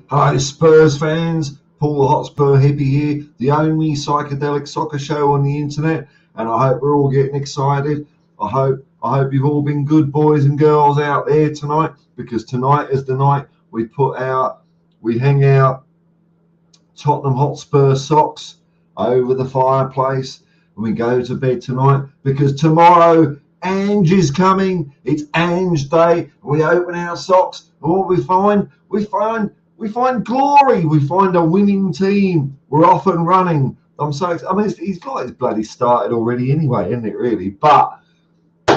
Hi Spurs fans, Paul the Hotspur hippie here, the only psychedelic soccer show on the internet, and I hope we're all getting excited. I hope you've all been good boys and girls out there tonight, because tonight is the night we hang out Tottenham Hotspur socks over the fireplace and we go to bed tonight, because tomorrow Ange is coming. It's Ange Day. We open our socks and what we find? We find glory. We find a winning team. We're off and running. I'm so excited. I mean, he's got his bloody started already anyway, isn't it really? But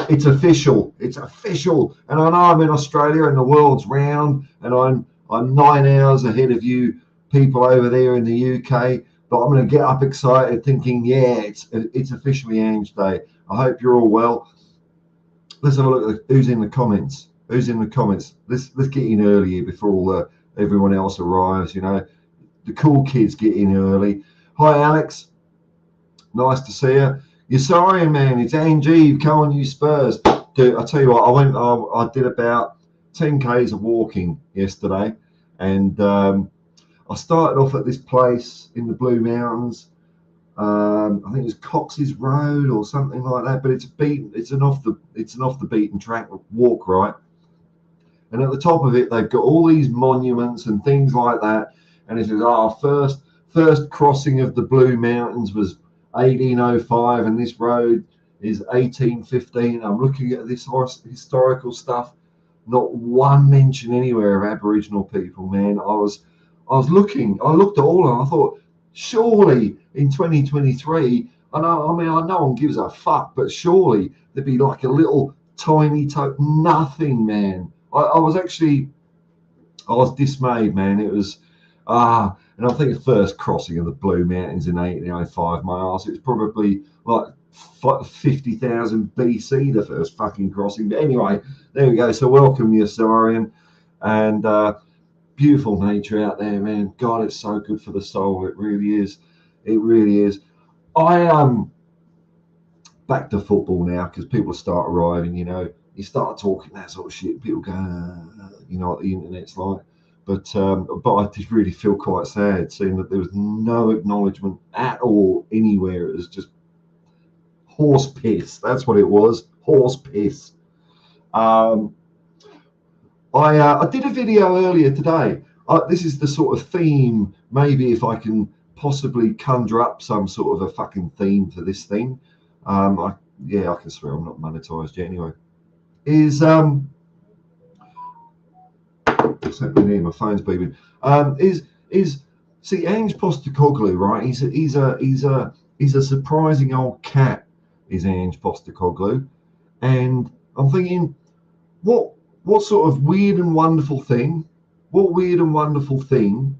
it's official. It's official. And I know I'm in Australia and the world's round, and I'm 9 hours ahead of you people over there in the UK. But I'm going to get up excited thinking, yeah, it's officially Ange Day. I hope you're all well. Let's have a look at who's in the comments. Who's in the comments? Let's get in early before everyone else arrives. You know, the cool kids get in early. Hi, Alex. Nice to see you. You're sorry, man. It's Ange Eve. Come on, you Spurs. Dude, I tell you what. I did about 10 k's of walking yesterday, and I started off at this place in the Blue Mountains. I think it was Cox's Road or something like that, but it's an off the beaten track walk, right? And at the top of it, they've got all these monuments and things like that. And it says, "Oh, first crossing of the Blue Mountains was 1805, and this road is 1815." I'm looking at this historical stuff. Not one mention anywhere of Aboriginal people, man. I looked at all, and I thought, surely in 2023, I mean, I no one gives a fuck, but surely there'd be like a little tiny nothing, man. I was dismayed, man. It was, and I think the first crossing of the Blue Mountains in 1805, my arse, it was probably like 50,000 BC, the first fucking crossing. But anyway, there we go. So welcome, you Saurian, and beautiful nature out there, man. God, it's so good for the soul. It really is. It really is. Back to football now, because people start arriving. You start talking that sort of shit. People go, you know what the internet's like. But I did really feel quite sad seeing that there was no acknowledgement at all anywhere. It was just horse piss. That's what it was. Horse piss. I did a video earlier today. This is the sort of theme. Maybe if I can possibly conjure up some sort of a fucking theme for this thing. I can swear I'm not monetized yet. Anyway, what's happening here? My phone's beeping. See, Ange Postecoglou, right? He's a surprising old cat. Is Ange Postecoglou, and I'm thinking, what sort of weird and wonderful thing? What weird and wonderful thing?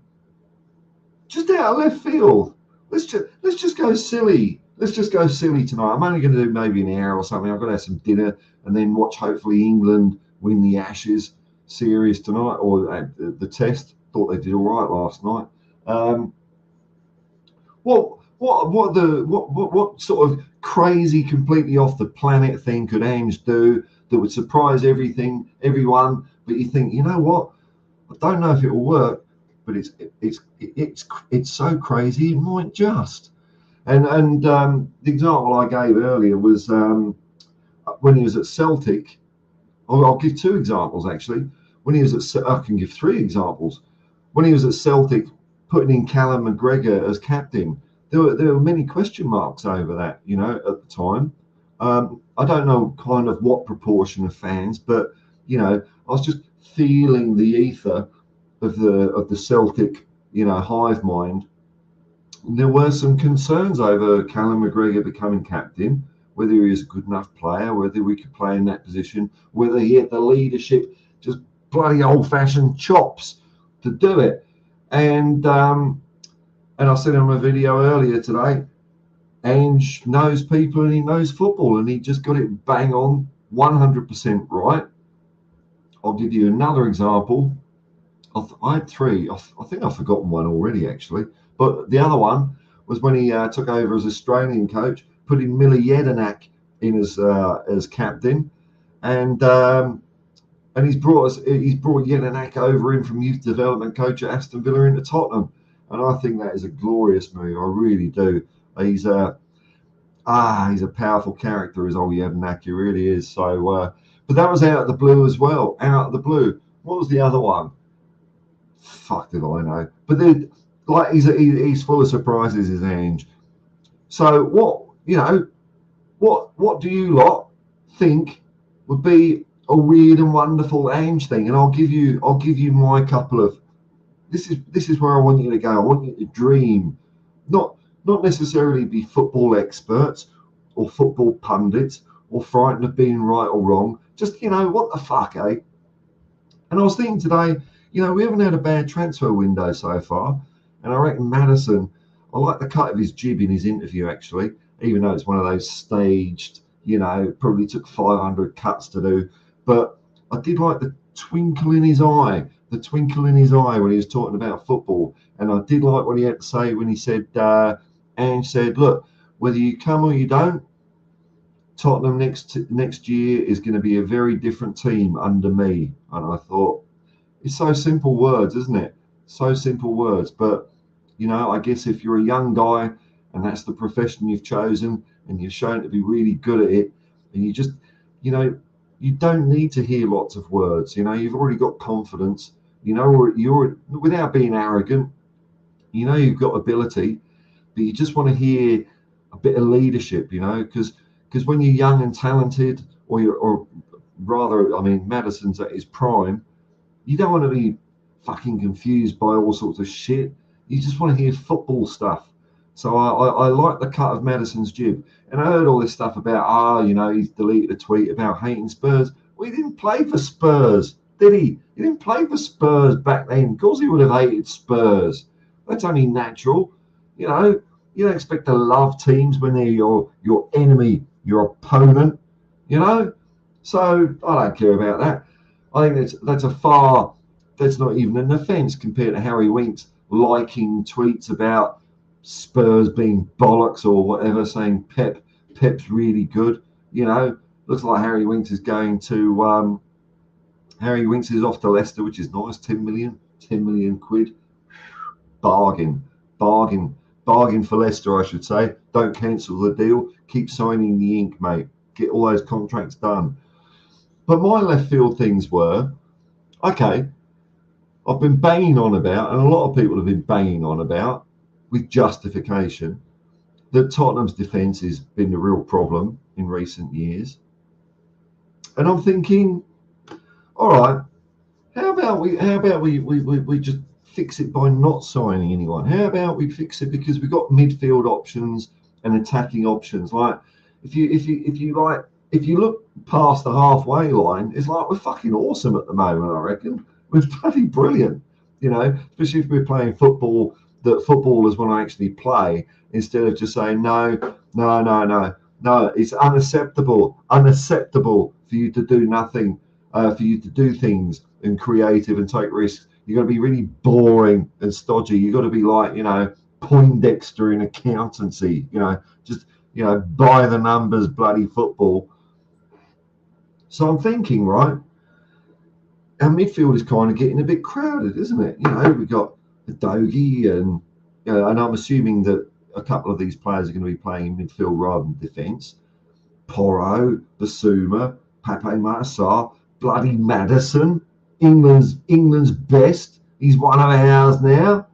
Just out of left field. Let's just go silly. Let's just go silly tonight. I'm only going to do maybe an hour or something. I've got to have some dinner and then watch hopefully England win the Ashes series tonight, or the Test. Thought they did all right last night. What sort of crazy, completely off the planet thing could Ange do that would surprise everyone? But you think, you know what? I don't know if it will work, but it's so crazy it might just. And the example I gave earlier was when he was at Celtic. I'll give two examples actually. When he was at, I can give three examples. When he was at Celtic, putting in Callum McGregor as captain, there were many question marks over that, at the time. I don't know kind of what proportion of fans, but I was just feeling the ether of the Celtic, hive mind. And there were some concerns over Callum McGregor becoming captain, whether he was a good enough player, whether we could play in that position, whether he had the leadership, just bloody old-fashioned chops to do it. And I said on my video earlier today, Ange knows people and he knows football, and he just got it bang on, 100% right. I'll give you another example. I had three. I think I've forgotten one already, actually. But the other one was when he took over as Australian coach, putting Miller Jedinak in as captain, and he's brought Jedinak over in from youth development coach at Aston Villa into Tottenham, and I think that is a glorious move. I really do. He's a powerful character, is old Jedinak. He really is. So, but that was out of the blue as well. Out of the blue. What was the other one? Fuck did I know? But then, like, he's full of surprises, is Ange. So what do you lot think would be a weird and wonderful Ange thing? And I'll give you my couple of. This is where I want you to go. I want you to dream, not necessarily be football experts or football pundits or frightened of being right or wrong. Just what the fuck, eh? And I was thinking today, we haven't had a bad transfer window so far. And I reckon Maddison, I like the cut of his jib in his interview, actually, even though it's one of those staged, probably took 500 cuts to do. But I did like the twinkle in his eye when he was talking about football. And I did like what he had to say when he said, Ange said, look, whether you come or you don't, Tottenham next year is going to be a very different team under me. And I thought, it's so simple words, isn't it? So simple words. But, I guess if you're a young guy and that's the profession you've chosen and you're shown to be really good at it, and you just, You don't need to hear lots of words. You know, you've already got confidence. You know, you're without being arrogant. You know, you've got ability, but you just want to hear a bit of leadership. You know, because when you're young and talented, or rather, I mean, Maddison's at his prime. You don't want to be fucking confused by all sorts of shit. You just want to hear football stuff. So I like the cut of Maddison's jib. And I heard all this stuff about, you know, he's deleted a tweet about hating Spurs. Well, he didn't play for Spurs, did he? He didn't play for Spurs back then. Of course he would have hated Spurs. That's only natural. You know, you don't expect to love teams when they're your enemy, your opponent, you know? So I don't care about that. I think that's not even an offence compared to Harry Winks liking tweets about Spurs being bollocks or whatever, saying Pep's really good. You know, looks like Harry Winks is going to Harry Winks is off to Leicester, which is nice. 10 million quid. Bargain, bargain, bargain for Leicester, I should say. Don't cancel the deal. Keep signing the ink, mate. Get all those contracts done. But my left field things were, okay, I've been banging on about, and a lot of people have been banging on about, with justification, that Tottenham's defence has been a real problem in recent years. And I'm thinking, all right, how about we just fix it by not signing anyone? How about we fix it because we've got midfield options and attacking options? Like if you look past the halfway line, it's like we're fucking awesome at the moment, I reckon. We're bloody brilliant, you know, especially if we're playing football that footballers want to actually play instead of just saying no, it's unacceptable for you to do nothing, for you to do things and creative and take risks. You've got to be really boring and stodgy. You've got to be like, you know, Poindexter in accountancy, you know, just, you know, by the numbers bloody football. So I'm thinking, right, our midfield is kind of getting a bit crowded, isn't it? You know, we've got Dogie and, you know, and I'm assuming that a couple of these players are going to be playing in midfield rather than defence. Porro, Basuma, Pape Massar, bloody Maddison, England's best. He's one of ours now.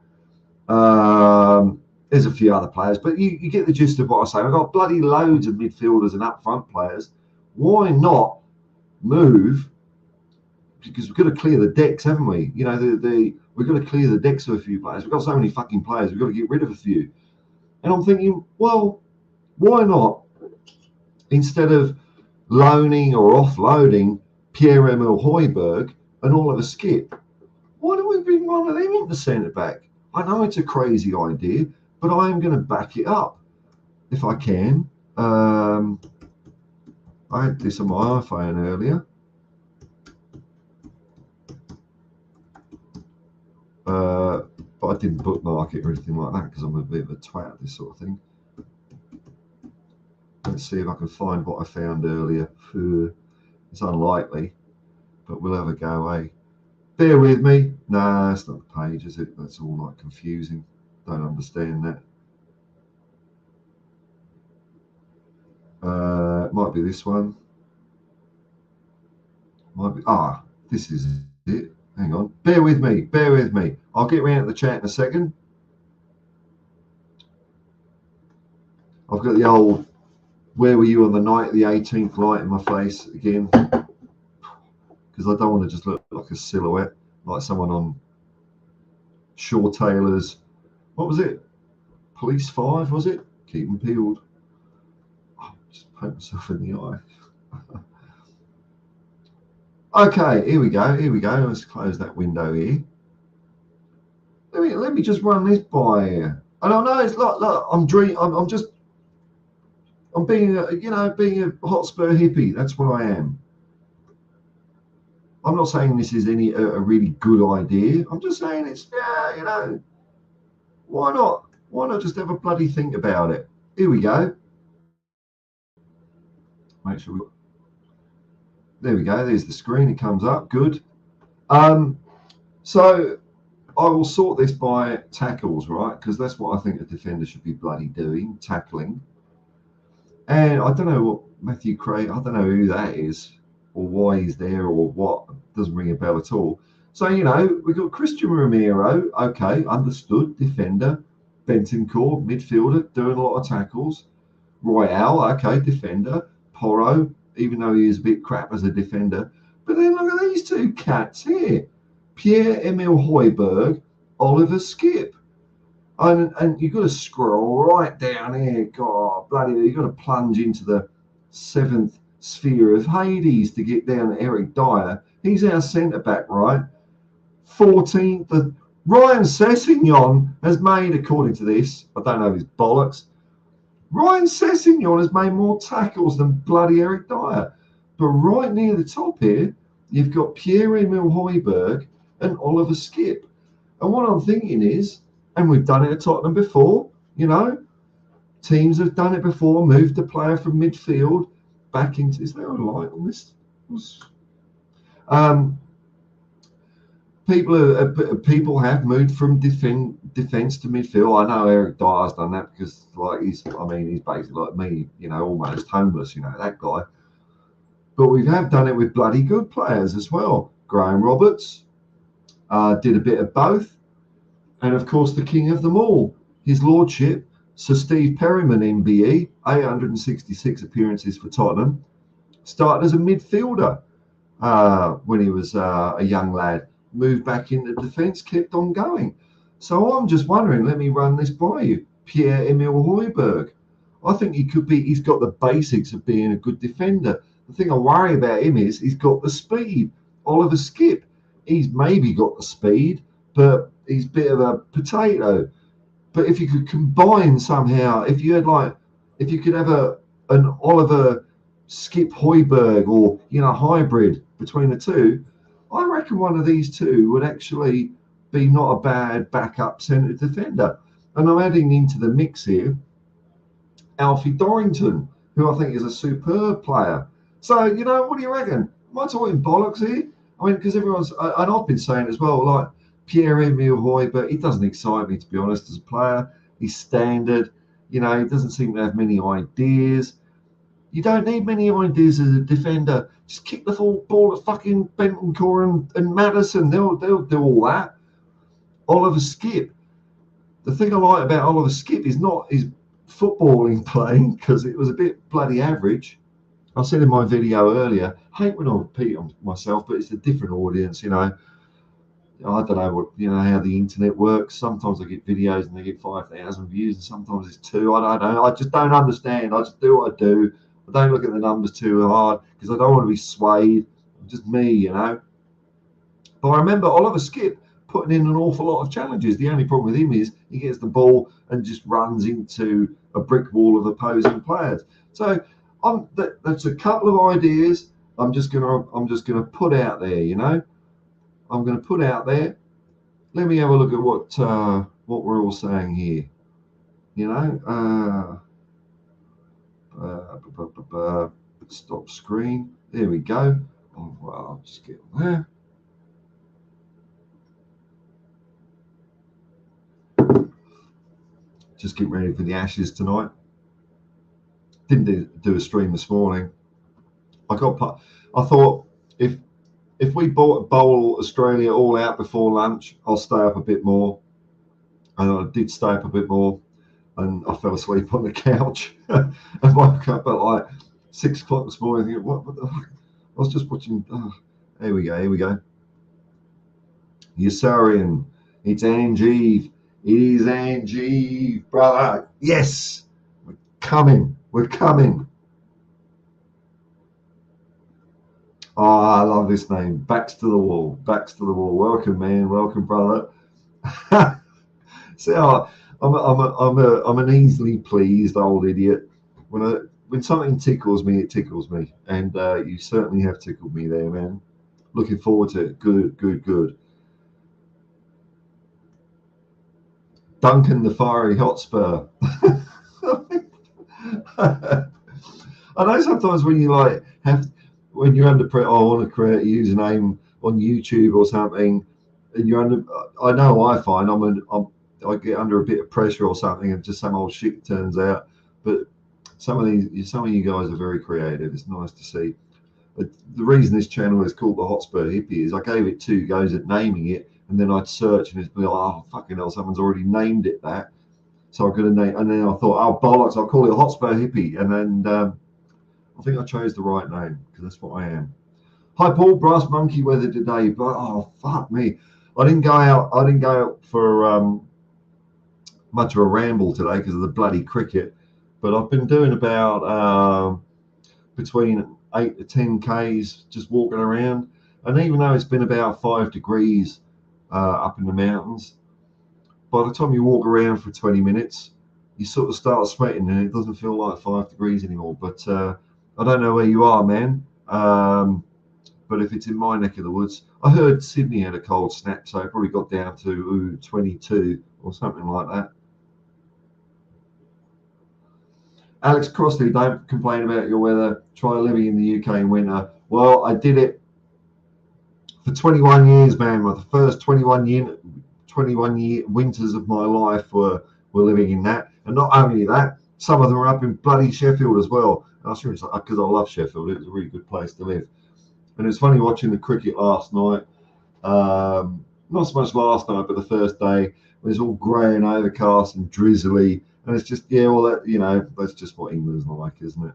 There's a few other players, but you get the gist of what I say. I've got bloody loads of midfielders and up front players. Why not move? Because we've got to clear the decks, haven't we? You know, we've got to clear the decks of a few players. We've got so many fucking players. We've got to get rid of a few. And I'm thinking, well, why not? Instead of loaning or offloading Pierre-Emile Højbjerg and Oliver Skip, why don't we bring one of them into centre back? I know it's a crazy idea, but I am going to back it up if I can. I had this on my iPhone earlier. But I didn't bookmark it or anything like that because I'm a bit of a twat at this sort of thing. Let's see if I can find what I found earlier. It's unlikely, but we'll have a go, eh? Bear with me. Nah, that's not the page, is it? That's all like confusing. Don't understand that. It might be this one. Might be. This is it. Hang on. Bear with me. I'll get round to the chat in a second. I've got the old "Where were you on the night of the 18th" light in my face again, because I don't want to just look like a silhouette, like someone on Shaw Taylor's, what was it? Police 5, was it? Keep them peeled. Just poke myself in the eye. Okay, here we go. Let's close that window here. Let me just run this by here. And I know it's like, look, I'm being a Hotspur hippie. That's what I am. I'm not saying this is a really good idea. I'm just saying it's, you know, why not? Why not just have a bloody think about it? Here we go. Make sure there we go. There's the screen. It comes up. Good. So I will sort this by tackles, right? Because that's what I think a defender should be bloody doing, tackling. And I don't know what Matthew Craig, I don't know who that is. or why he's there or what. Doesn't ring a bell at all. So, you know, we've got Christian Romero, okay, understood, defender. Bentancur, midfielder, doing a lot of tackles. Royale, okay, defender. Porro, even though he is a bit crap as a defender. But then look at these two cats here. Pierre-Emile Højbjerg, Oliver Skip. And you've got to scroll right down here. God, bloody, you've got to plunge into the seventh sphere of Hades to get down to Eric Dyer. He's our centre-back, right? 14th. Ryan Sessegnon has made, according to this, I don't know if it's bollocks, Ryan Sessegnon has made more tackles than bloody Eric Dyer. But right near the top here, you've got Pierre-Emile Højbjerg and Oliver Skip. And what I'm thinking is, and we've done it at Tottenham before, you know, teams have done it before, moved the player from midfield back into, is there a light on this? People have moved from defence to midfield. I know Eric Dyer's done that because, like, he's basically like me, you know, almost homeless, you know, that guy. But we have done it with bloody good players as well. Graham Roberts did a bit of both. And, of course, the king of them all, his lordship, Sir Steve Perryman, MBE, 866 appearances for Tottenham, started as a midfielder when he was a young lad, moved back into defence, kept on going. So I'm just wondering, let me run this by you. Pierre-Emile Højbjerg. I think he's got the basics of being a good defender. The thing I worry about him is he's got the speed. Oliver Skip, he's maybe got the speed, but he's a bit of a potato. But if you could combine somehow, if you could have an Oliver Skip Højbjerg, or, you know, hybrid between the two, I reckon one of these two would actually be not a bad backup centre defender. And I'm adding into the mix here Alfie Dorrington, who I think is a superb player. So, you know, what do you reckon? Am I talking bollocks here? I mean, because everyone's, and I've been saying as well, like, Pierre-Emile Højbjerg, he doesn't excite me, to be honest, as a player. He's standard. You know, he doesn't seem to have many ideas. You don't need many ideas as a defender. Just kick the ball at fucking Bentancur and Maddison. They'll do all that. Oliver Skip. The thing I like about Oliver Skip is not his footballing playing, because it was a bit bloody average. I said in my video earlier, I hate when I repeat on myself, but it's a different audience, you know. I don't know what, you know, how the internet works. Sometimes I get videos and they get 5,000 views, and sometimes it's 2. I don't know. I just don't understand. I just do what I do. I don't look at the numbers too hard because I don't want to be swayed. I'm just me, you know. But I remember Oliver Skip putting in an awful lot of challenges. The only problem with him is he gets the ball and just runs into a brick wall of opposing players. So that's a couple of ideas I'm just gonna put out there, you know. I'm going to put out there. Let me have a look at what we're all saying here. You know, stop screen. There we go. Oh, well, I'll just get on there. Just get ready for the Ashes tonight. Didn't do a stream this morning. I thought if we bowl Australia all out before lunch, I'll stay up a bit more. And I did stay up a bit more, and I fell asleep on the couch and woke up at like 6 o'clock this morning thinking, what the fuck? I was just watching. Here we go. Yasarian, it's Ange Eve. It is Ange Eve, brother. Yes, we're coming. Oh, I love this name. Backs to the wall. Welcome, man. Welcome, brother. See, I'm an easily pleased old idiot. When something tickles me, it tickles me, and you certainly have tickled me there, man. Looking forward to it. Good. Duncan the Fiery Hotspur. I know sometimes when you when you're under pressure, I want to create a username on YouTube or something, and you're under. I know I find I get under a bit of pressure or something, and just some old shit turns out. But some of you guys are very creative. It's nice to see. The reason this channel is called the Hotspur Hippie is I gave it 2 goes at naming it, and then I'd search and it's be like, oh fucking hell, someone's already named it that. So I'm going to name, and then I thought, oh bollocks, I'll call it Hotspur Hippie, and then I think I chose the right name because that's what I am. Hi Paul, brass monkey weather today, but oh fuck me, I didn't go out for much of a ramble today because of the bloody cricket, but I've been doing about between 8 to 10 k's just walking around, and even though it's been about 5 degrees up in the mountains, by the time you walk around for 20 minutes, you sort of start sweating and it doesn't feel like 5 degrees anymore. But I don't know where you are, man. But if it's in my neck of the woods, I heard Sydney had a cold snap, so it probably got down to 22 or something like that. Alex Crossley, don't complain about your weather. Try living in the UK in winter. Well, I did it for 21 years, man. The first 21 year winters of my life were living in that. And not only that, some of them are up in bloody Sheffield as well. And I was sure because I love Sheffield. It was a really good place to live. And it was funny watching the cricket last night. Not so much last night, but the first day. It was all grey and overcast and drizzly. And it's just, yeah, well, that, you know, that's just what England's like, isn't it?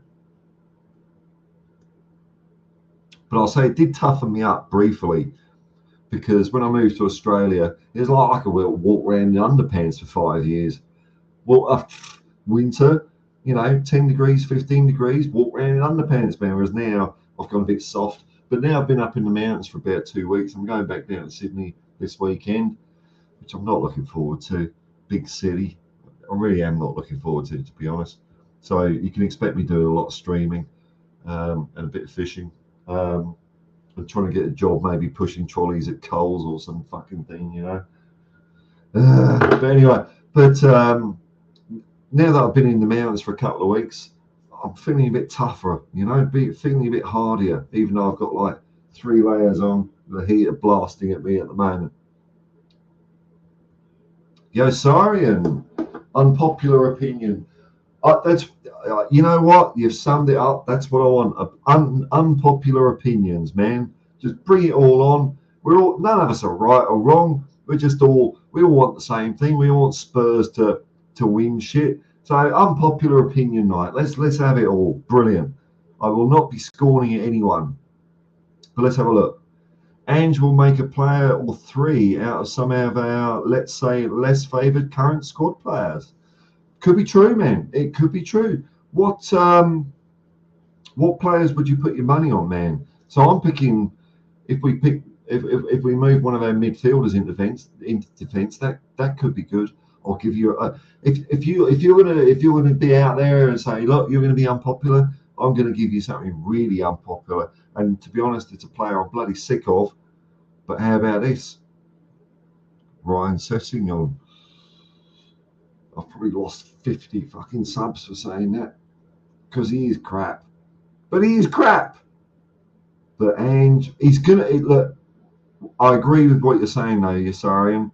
But I'll say it did toughen me up briefly, because when I moved to Australia, it was like I could walk around in underpants for 5 years. Well, winter, you know, 10 degrees, 15 degrees, walk around in underpants, man. Whereas now I've gone a bit soft. But now I've been up in the mountains for about 2 weeks. I'm going back down to Sydney this weekend, which I'm not looking forward to. Big city. I really am not looking forward to it, to be honest. So you can expect me doing a lot of streaming and a bit of fishing. And trying to get a job, maybe pushing trolleys at Coles or some fucking thing, you know. But anyway, now that I've been in the mountains for a couple of weeks, I'm feeling a bit tougher, you know, feeling a bit hardier, even though I've got like 3 layers on, the heat blasting at me at the moment. Yo, Sarian, unpopular opinion. That's you know what? You've summed it up. That's what I want. Unpopular opinions, man. Just bring it all on. None of us are right or wrong. We all want the same thing. We all want Spurs to win shit. So unpopular opinion night. Let's have it all. Brilliant. I will not be scorning at anyone. But let's have a look. Ange will make a player or 3 out of some of our, let's say, less favoured current squad players. Could be true, man. It could be true. What players would you put your money on, man? So I'm picking, if we move one of our midfielders into defence, that could be good. I'll give you if you're gonna be out there and say, look, you're gonna be unpopular, I'm gonna give you something really unpopular. And to be honest, it's a player I'm bloody sick of. But how about this? Ryan Sessegnon. I've probably lost 50 fucking subs for saying that, because he is crap. But he is crap. But Ange, he's gonna look. I agree with what you're saying, though, Yasarian.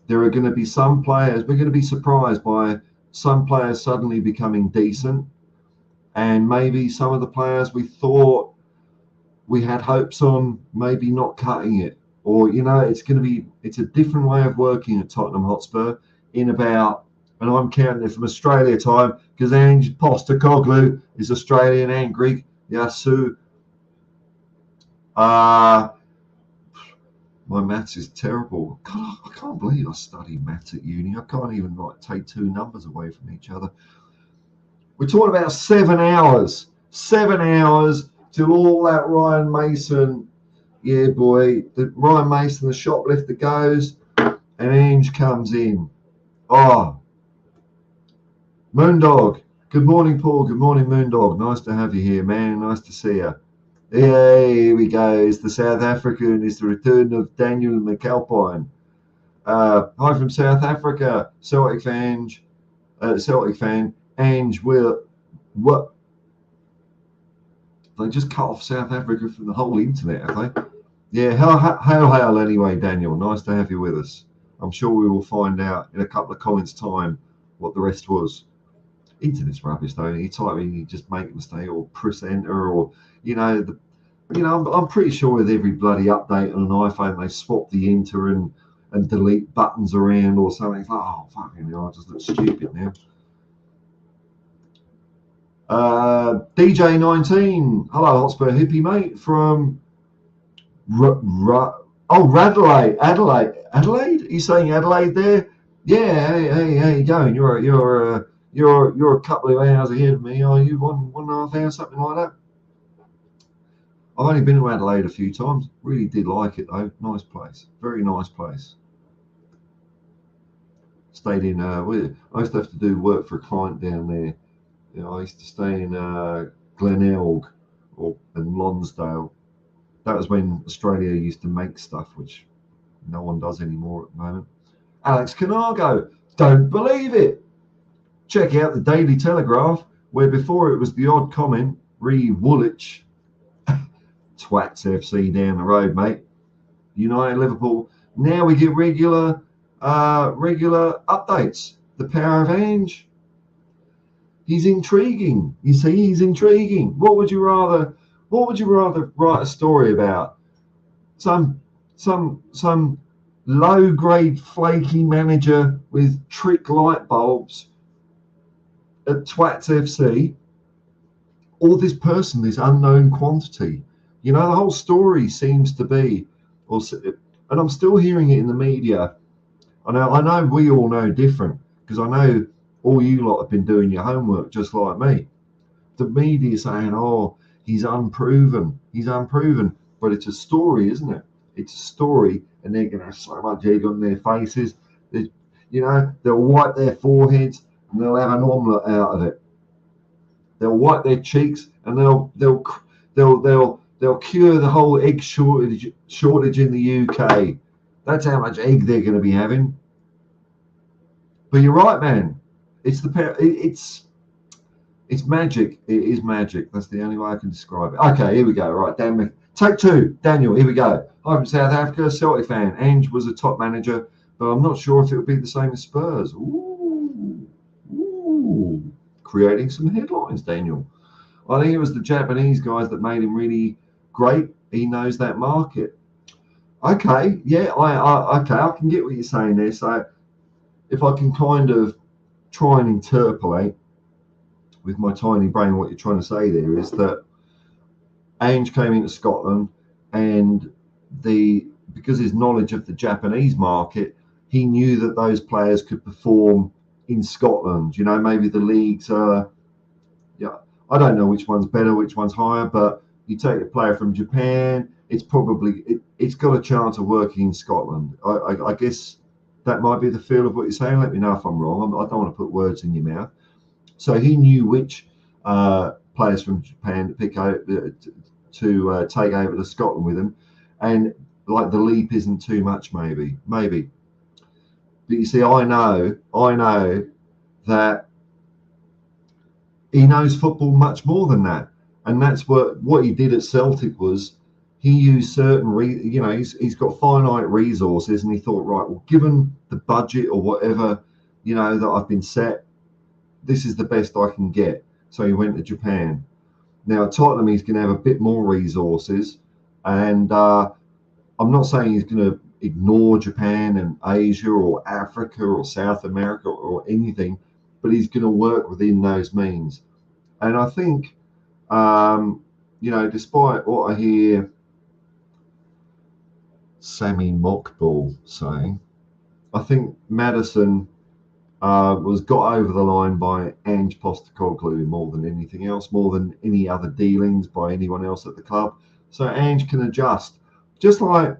There are going to be some players. We're going to be surprised by some players suddenly becoming decent, and maybe some of the players we thought we had hopes on maybe not cutting it. Or, you know, it's a different way of working at Tottenham Hotspur in about, and I'm counting it from Australia time, because Ange Postecoglou is Australian and Greek. Yasu. My maths is terrible. God, I can't believe I studied maths at uni. I can't even take 2 numbers away from each other. We're talking about 7 hours. 7 hours till all that Ryan Mason, yeah, boy, the Ryan Mason, the shoplifter goes, and Ange comes in. Oh, Moondog. Good morning, Paul. Good morning, Moondog. Nice to have you here, man. Nice to see you. Yeah, here we go. It's the South African. It's the return of Daniel McAlpine. Hi from South Africa. Celtic fan. Ange will. What? They just cut off South Africa from the whole internet, have they? Yeah. Hail anyway, Daniel. Nice to have you with us. I'm sure we will find out in a couple of comments' time what the rest was. Internet's rubbish, though. You type in, you just make a mistake or press enter, or, you know, you know, I'm pretty sure with every bloody update on an iPhone, they swap the enter and delete buttons around or something. It's like, oh, fucking hell, I just look stupid now. DJ19, hello, Hotspur Hippie, mate, from Adelaide. Are you saying Adelaide there? Yeah, hey, how you going? You're a couple of hours ahead of me. Are you 1.5 hours, something like that? I've only been to Adelaide a few times. Really did like it though. Nice place. Very nice place. Stayed in. I used to have to do work for a client down there. You know, I used to stay in Glenelg in Lonsdale. That was when Australia used to make stuff, which no one does anymore at the moment. Alex Canago, don't believe it. Check out the Daily Telegraph, where before it was the odd comment, re Woolwich, Twats FC down the road, mate. United Liverpool. Now we get regular updates. The power of Ange. He's intriguing. You see, he's intriguing. What would you rather write a story about? Some low grade flaky manager with trick light bulbs at Twats FC, or this person, this unknown quantity. You know, the whole story seems to be, and I'm still hearing it in the media. I know we all know different, because I know all you lot have been doing your homework just like me. The media saying, oh, he's unproven, but it's a story, isn't it? It's a story, and they're going to have so much egg on their faces. You know, they'll wipe their foreheads and they'll have an omelette out of it. They'll wipe their cheeks and they'll cure the whole egg shortage in the UK. That's how much egg they're going to be having. But you're right, man. It's magic. It is magic. That's the only way I can describe it. Okay, here we go. Right, Dan. Take two. Daniel, here we go. I'm from South Africa, Celtic fan. Ange was a top manager, but I'm not sure if it would be the same as Spurs. Ooh. Creating some headlines, Daniel. I think it was the Japanese guys that made him really great. He knows that market. Okay, yeah, I can get what you're saying there. So if I can kind of try and interpolate with my tiny brain, what you're trying to say there is that Ange came into Scotland, and because his knowledge of the Japanese market, he knew that those players could perform in Scotland. You know, maybe the leagues are, yeah, I don't know which one's better, which one's higher, but you take a player from Japan, it's got a chance of working in Scotland. I guess that might be the feel of what you're saying. Let me know if I'm wrong. I don't want to put words in your mouth. So he knew which players from Japan to pick out to take over to Scotland with him, and like the leap isn't too much, maybe. But you see, I know that he knows football much more than that, and that's what he did at Celtic was he used certain he's got finite resources, and he thought, right, well, given the budget or whatever that I've been set, this is the best I can get. So he went to Japan. Now at Tottenham, he's going to have a bit more resources, and I'm not saying he's going to ignore Japan and Asia or Africa or South America or anything, but he's going to work within those means. And I think, despite what I hear Sammy Mockball saying, I think Maddison was got over the line by Ange Postecoglou more than anything else, more than any other dealings by anyone else at the club. So Ange can adjust. Just like,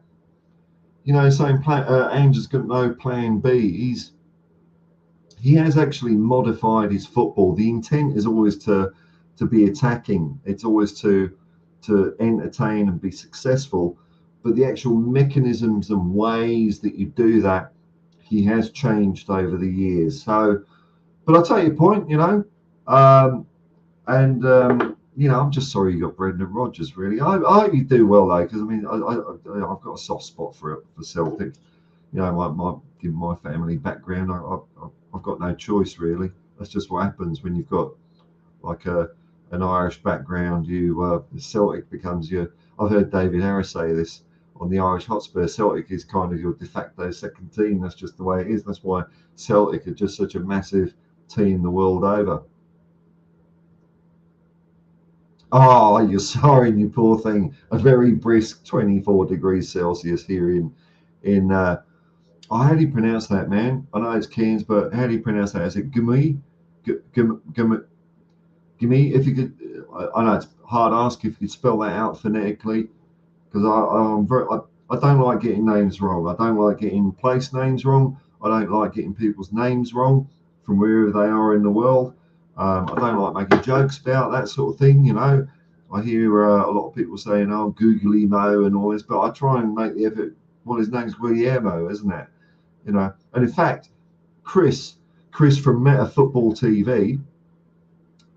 saying Ange has got no plan B. He has actually modified his football. The intent is always to be attacking. It's always to entertain and be successful. But the actual mechanisms and ways that you do that, he has changed over the years. So, but I'll take your point, I'm just sorry you got Brendan Rodgers, really. I hope you do well, though, because, I've got a soft spot for Celtic. Given my family background, I've got no choice, really. That's just what happens when you've got, like, an Irish background. Celtic becomes your... I've heard David Harris say this on the Irish Hotspur. Celtic is kind of your de facto second team. That's just the way it is. That's why Celtic are just such a massive team the world over. Oh, you're sorry, you poor thing. A very brisk 24 degrees Celsius here in how do you pronounce that, man? I know it's Cairns, but how do you pronounce that? Is it Gumee? Gumee? If you could, I know it's hard to ask if you could spell that out phonetically, because I don't like getting names wrong. I don't like getting place names wrong. I don't like getting people's names wrong from wherever they are in the world. I don't like making jokes about that sort of thing, you know. I hear a lot of people saying, "Oh, googly mo" and all this, but I try and make the effort. Well, his name's Guillermo, isn't it? You know. And in fact, Chris from Meta Football TV,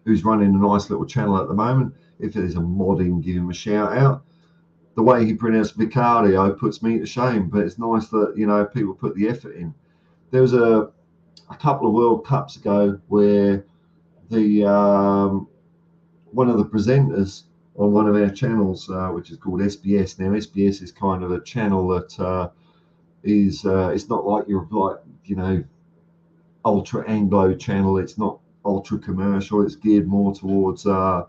who's running a nice little channel at the moment. If there's a modding, give him a shout out. The way he pronounced Vicario puts me to shame, but it's nice that, you know, people put the effort in. There was a couple of World Cups ago where the one of the presenters on one of our channels, which is called SBS. Now, SBS is kind of a channel that is it's not like your, like, you know, ultra Anglo channel. It's not ultra commercial. It's geared more towards like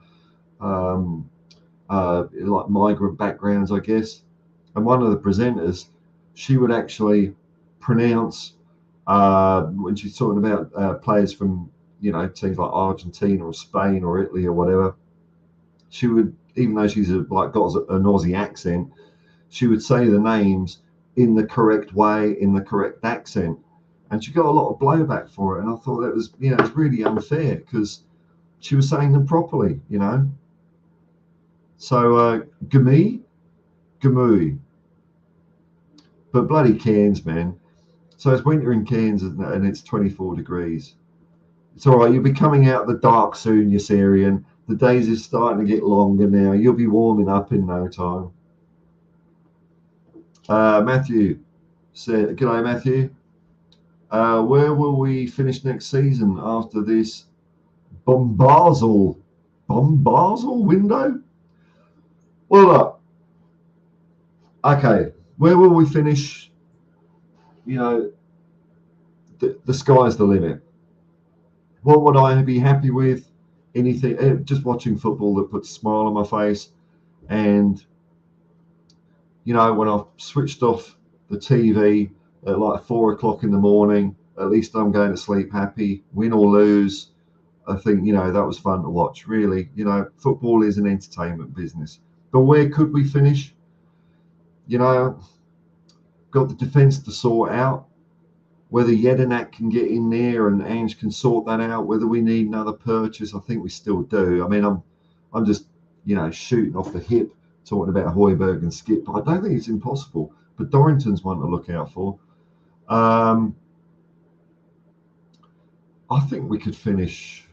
migrant backgrounds, I guess. And one of the presenters, she would actually pronounce when she's talking about players from, you know, teams like Argentina or Spain or Italy or whatever. She would, even though she's got an Aussie accent, she would say the names in the correct way, in the correct accent. And she got a lot of blowback for it. And I thought that was, you know, it's really unfair because she was saying them properly, you know. So, Gamui. But bloody Cairns, man. So it's winter in Cairns, isn't it? And it's 24 degrees. It's all right. You'll be coming out of the dark soon, you Syrian. The days is starting to get longer now. You'll be warming up in no time. Matthew said, "G'day, Matthew. Where will we finish next season after this Bombazel window?" Well, look, okay, where will we finish? You know, the sky's the limit. What would I be happy with? Anything, just watching football that puts a smile on my face. And, you know, when I've switched off the TV at like 4 o'clock in the morning, at least I'm going to sleep happy, win or lose. I think, you know, that was fun to watch, really. You know, football is an entertainment business. But where could we finish? You know, got the defence to sort out. Whether Jedinak can get in there and Ange can sort that out, whether we need another purchase, I think we still do. I mean, I'm just, you know, shooting off the hip, talking about Højbjerg and Skip. I don't think it's impossible, but Dorrington's one to look out for. I think we could finish.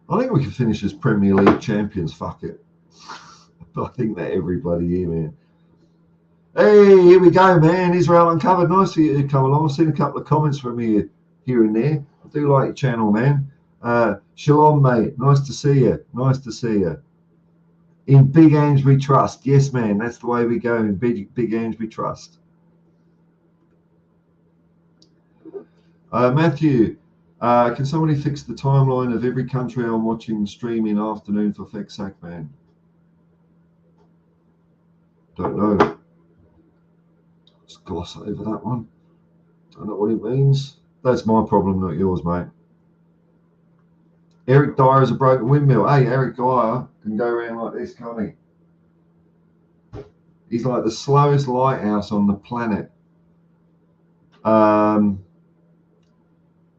I think we could finish as Premier League champions. Fuck it. I think that everybody here, man. Hey, here we go, man. Israel Uncovered. Nice for you to come along. I've seen a couple of comments from you here and there. I do like your channel, man. Shalom, mate. Nice to see you. Nice to see you. In Big Ange we trust. Yes, man. That's the way we go. In Big Ange we trust. Matthew, can somebody fix the timeline of every country I'm watching streaming afternoon for feck's sake, man? Don't know. Just gloss over that one. Don't know what it means. That's my problem, not yours, mate. Eric Dyer is a broken windmill. Hey, Eric Dyer can go around like this, can't he? He's like the slowest lighthouse on the planet. But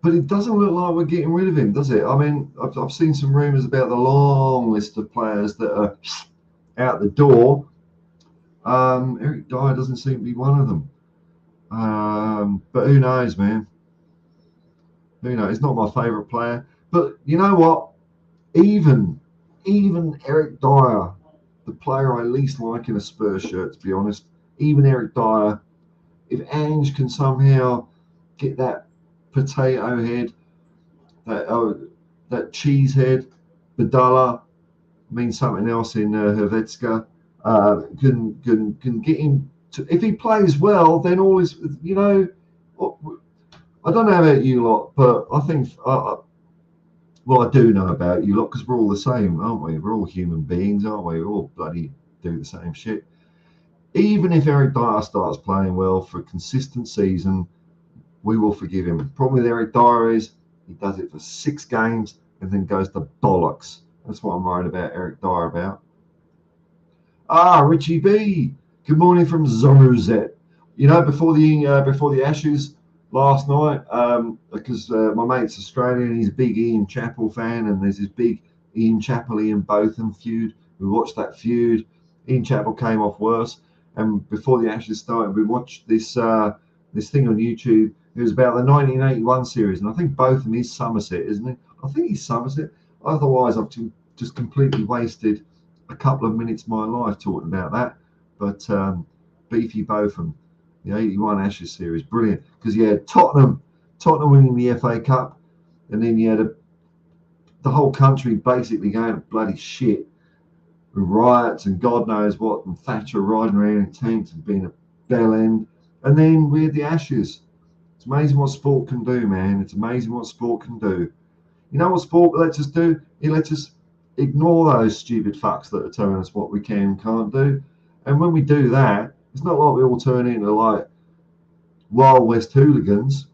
it doesn't look like we're getting rid of him, does it? I mean, I've seen some rumours about the long list of players that are out the door. Eric Dyer doesn't seem to be one of them. But who knows, man? Who knows? He's not my favourite player. But you know what? Even Eric Dyer, the player I least like in a Spurs shirt, to be honest, even Eric Dyer, if Ange can somehow get that potato head, that cheese head, Badalla, means something else in Hrvatska. Can get him to, if he plays well, then all is, you know, I don't know about you lot, but I think, well, I do know about you lot because we're all the same, aren't we? We're all human beings, aren't we? We all bloody do the same shit. Even if Eric Dyer starts playing well for a consistent season, we will forgive him. The problem with Eric Dyer is he does it for 6 games and then goes to bollocks. That's what I'm worried about Eric Dyer about. Richie B. Good morning from Zoruzet. You know, before the Ashes last night, because my mate's Australian, he's a big Ian Chappell fan, and there's this big Ian Chappell, Ian Botham feud. We watched that feud. Ian Chappell came off worse, and before the Ashes started, we watched this thing on YouTube. It was about the 1981 series, and I think Botham is Somerset, isn't he? I think he's Somerset. Otherwise, I've just completely wasted a couple of minutes of my life talking about that. But Beefy Botham, the 81 Ashes series, brilliant, because you had Tottenham winning the FA Cup, and then you had the whole country basically going to bloody shit with riots and God knows what, and Thatcher riding around in tanks and being a bell end, and then we had the Ashes. It's amazing what sport can do, man. It's amazing what sport can do. You know what sport lets us do? It lets us ignore those stupid fucks that are telling us what we can and can't do. And when we do that, it's not like we all turn into like Wild West hooligans.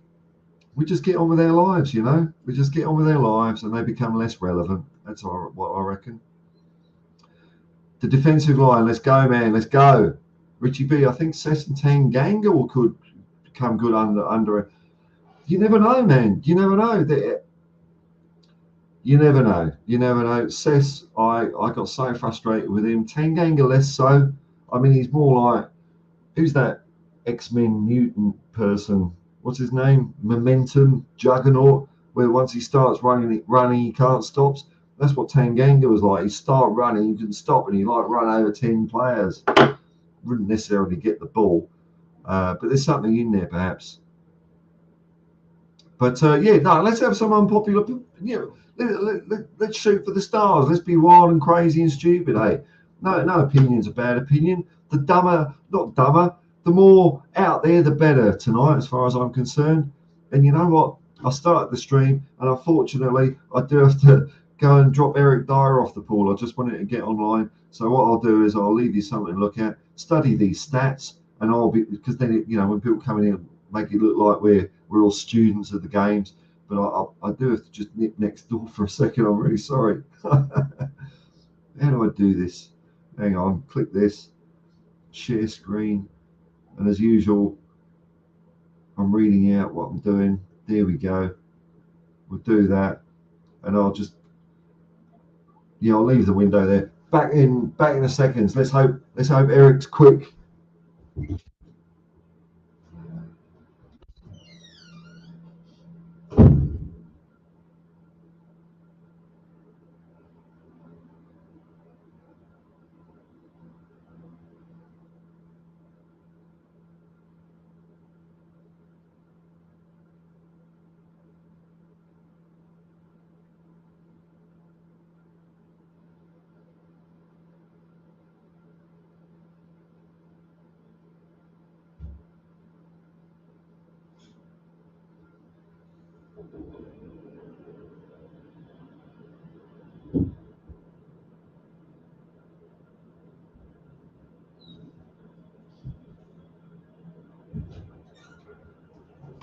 We just get on with our lives, you know? We just get on with our lives and they become less relevant. That's what I reckon. The defensive line, let's go, man, let's go. Richie B, I think Cess and Tanganga could become good under it. You never know, man. You never know. You never know. You never know. Cess, I got so frustrated with him. Tanganga less so. I mean, he's more like, who's that X-Men mutant person? What's his name? Momentum Juggernaut, where once he starts running, he can't stop. That's what Tanganga was like. He start running, he didn't stop, and he like run over 10 players. Wouldn't necessarily get the ball, but there's something in there perhaps. But yeah, no, let's have some unpopular. You know, let's shoot for the stars. Let's be wild and crazy and stupid, hey? No opinion's a bad opinion. Not dumber, the more out there, the better tonight, as far as I'm concerned. And you know what? I started the stream, and unfortunately, I do have to go and drop Eric Dyer off the pool. I just wanted to get online. So what I'll do is I'll leave you something to look at, study these stats, and I'll be, because then, you know, when people come in, make it look like we're all students of the games. But I do have to just nip next door for a second. I'm really sorry. How do I do this? Hang on, click this, share screen. And as usual, I'm reading out what I'm doing. There we go. We'll do that. And I'll just, yeah, I'll leave the window there. Back in a second. Let's hope Eric's quick.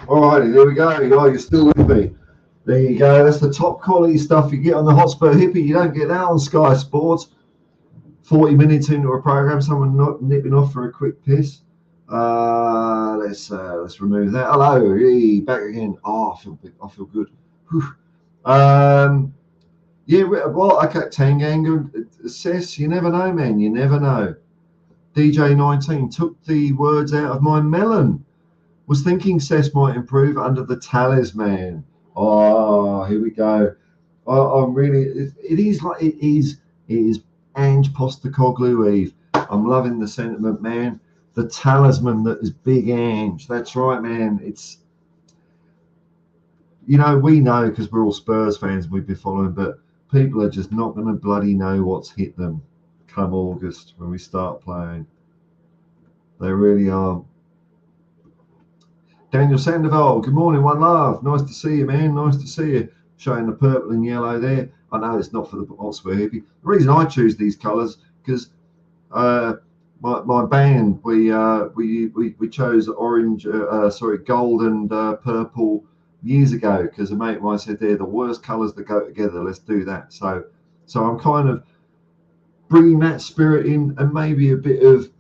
Alrighty, there we go. Oh, you're still with me. There you go. That's the top quality stuff you get on the Hotspur Hippie. You don't get that on Sky Sports. 40 minutes into a program, someone not nipping off for a quick piss. Let's remove that. Hello, hey, back again. Oh, I feel good. Yeah, well, okay, Tanganga says, you never know, man. You never know. DJ19 took the words out of my melon. Was thinking Cess might improve under the talisman. Oh, here we go. I'm really. It is Ange Postecoglou Eve. I'm loving the sentiment, man. The talisman that is Big Ange. That's right, man. It's, you know, we know because we're all Spurs fans and we've been following, but People are just not going to bloody know what's hit them come August when we start playing. They really are. Daniel Sandoval, good morning, one love. Nice to see you, man. Nice to see you. Showing the purple and yellow there. I know it's not for the Hotspur hippie. The reason I choose these colours because my band we chose orange, gold and purple years ago because a mate of mine said they're the worst colours that go together. Let's do that. So I'm kind of bringing that spirit in and maybe a bit of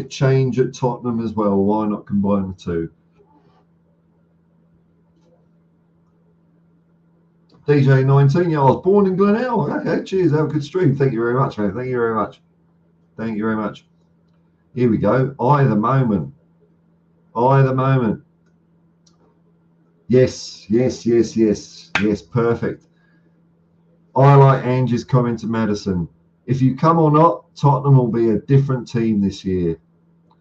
change at Tottenham as well. Why not combine the two? DJ 19, yeah, I was born in Glenelg. Okay, cheers. Have a good stream. Thank you very much, man. Thank you very much. Thank you very much. Here we go. The moment. The moment. Yes. Perfect. I like Ange's comment to Madison. If you come or not, Tottenham will be a different team this year.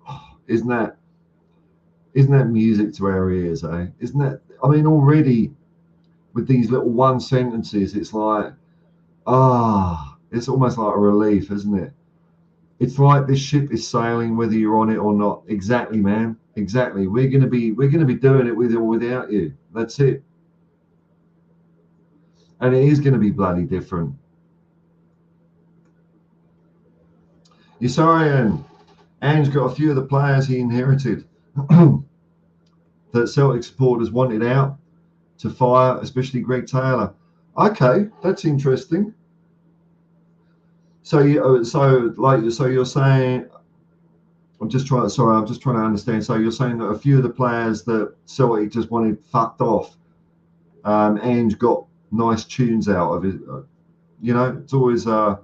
Oh, isn't that music to our ears, eh? Isn't that? I mean, already with these little one sentences, it's like, it's almost like a relief, isn't it? It's like this ship is sailing whether you're on it or not. Exactly, man. Exactly. We're gonna be doing it with or without you. That's it. And it is gonna be bloody different. Yusarian, Ange got a few of the players he inherited that Celtic supporters wanted out to fire, especially Greg Taylor. Okay, that's interesting. So you're saying, I'm just trying to understand. So you're saying that a few of the players that Celtic just wanted fucked off, Ange got nice tunes out of it. It's always the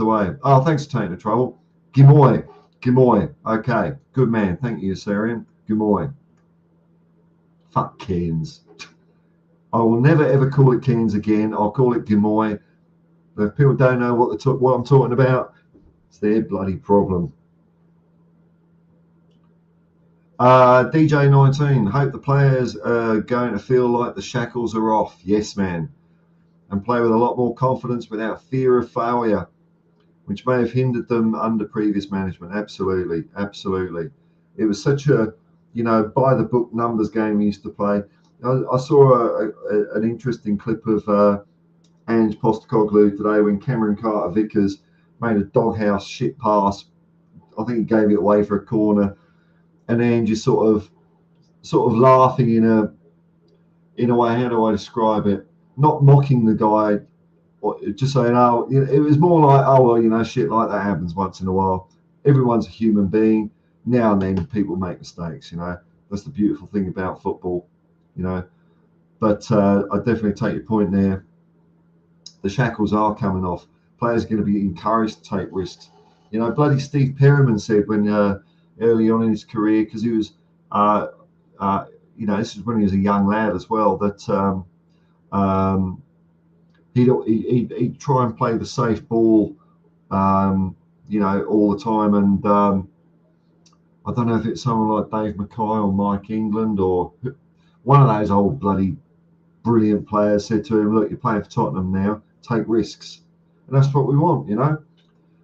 way. Oh, thanks for taking the trouble. Gimoy. Okay, good man. Thank you, Sarian. Gimoy. Fuck Cairns. I will never ever call it Cairns again. I'll call it Gimoy. If people don't know what I'm talking about, it's their bloody problem. DJ 19, hope the players are going to feel like the shackles are off. Yes, man. And play with a lot more confidence without fear of failure, which may have hindered them under previous management. Absolutely. It was such a, by the book numbers game we used to play. I saw an interesting clip of Ange Postecoglou today when Cameron Carter-Vickers made a doghouse shit pass. I think he gave it away for a corner, and Ange is sort of laughing in a way. How do I describe it? Not mocking the guy, or just saying, it was more like, shit like that happens once in a while. Everyone's a human being. Now and then people make mistakes. That's the beautiful thing about football. But I definitely take your point there. The shackles are coming off. Players are going to be encouraged to take risks. Bloody Steve Perryman said when early on in his career, because he was, this is when he was a young lad as well, that he'd try and play the safe ball, all the time. And I don't know if it's someone like Dave Mackay or Mike England or one of those old bloody brilliant players said to him, look, you're playing for Tottenham now, take risks. And that's what we want, If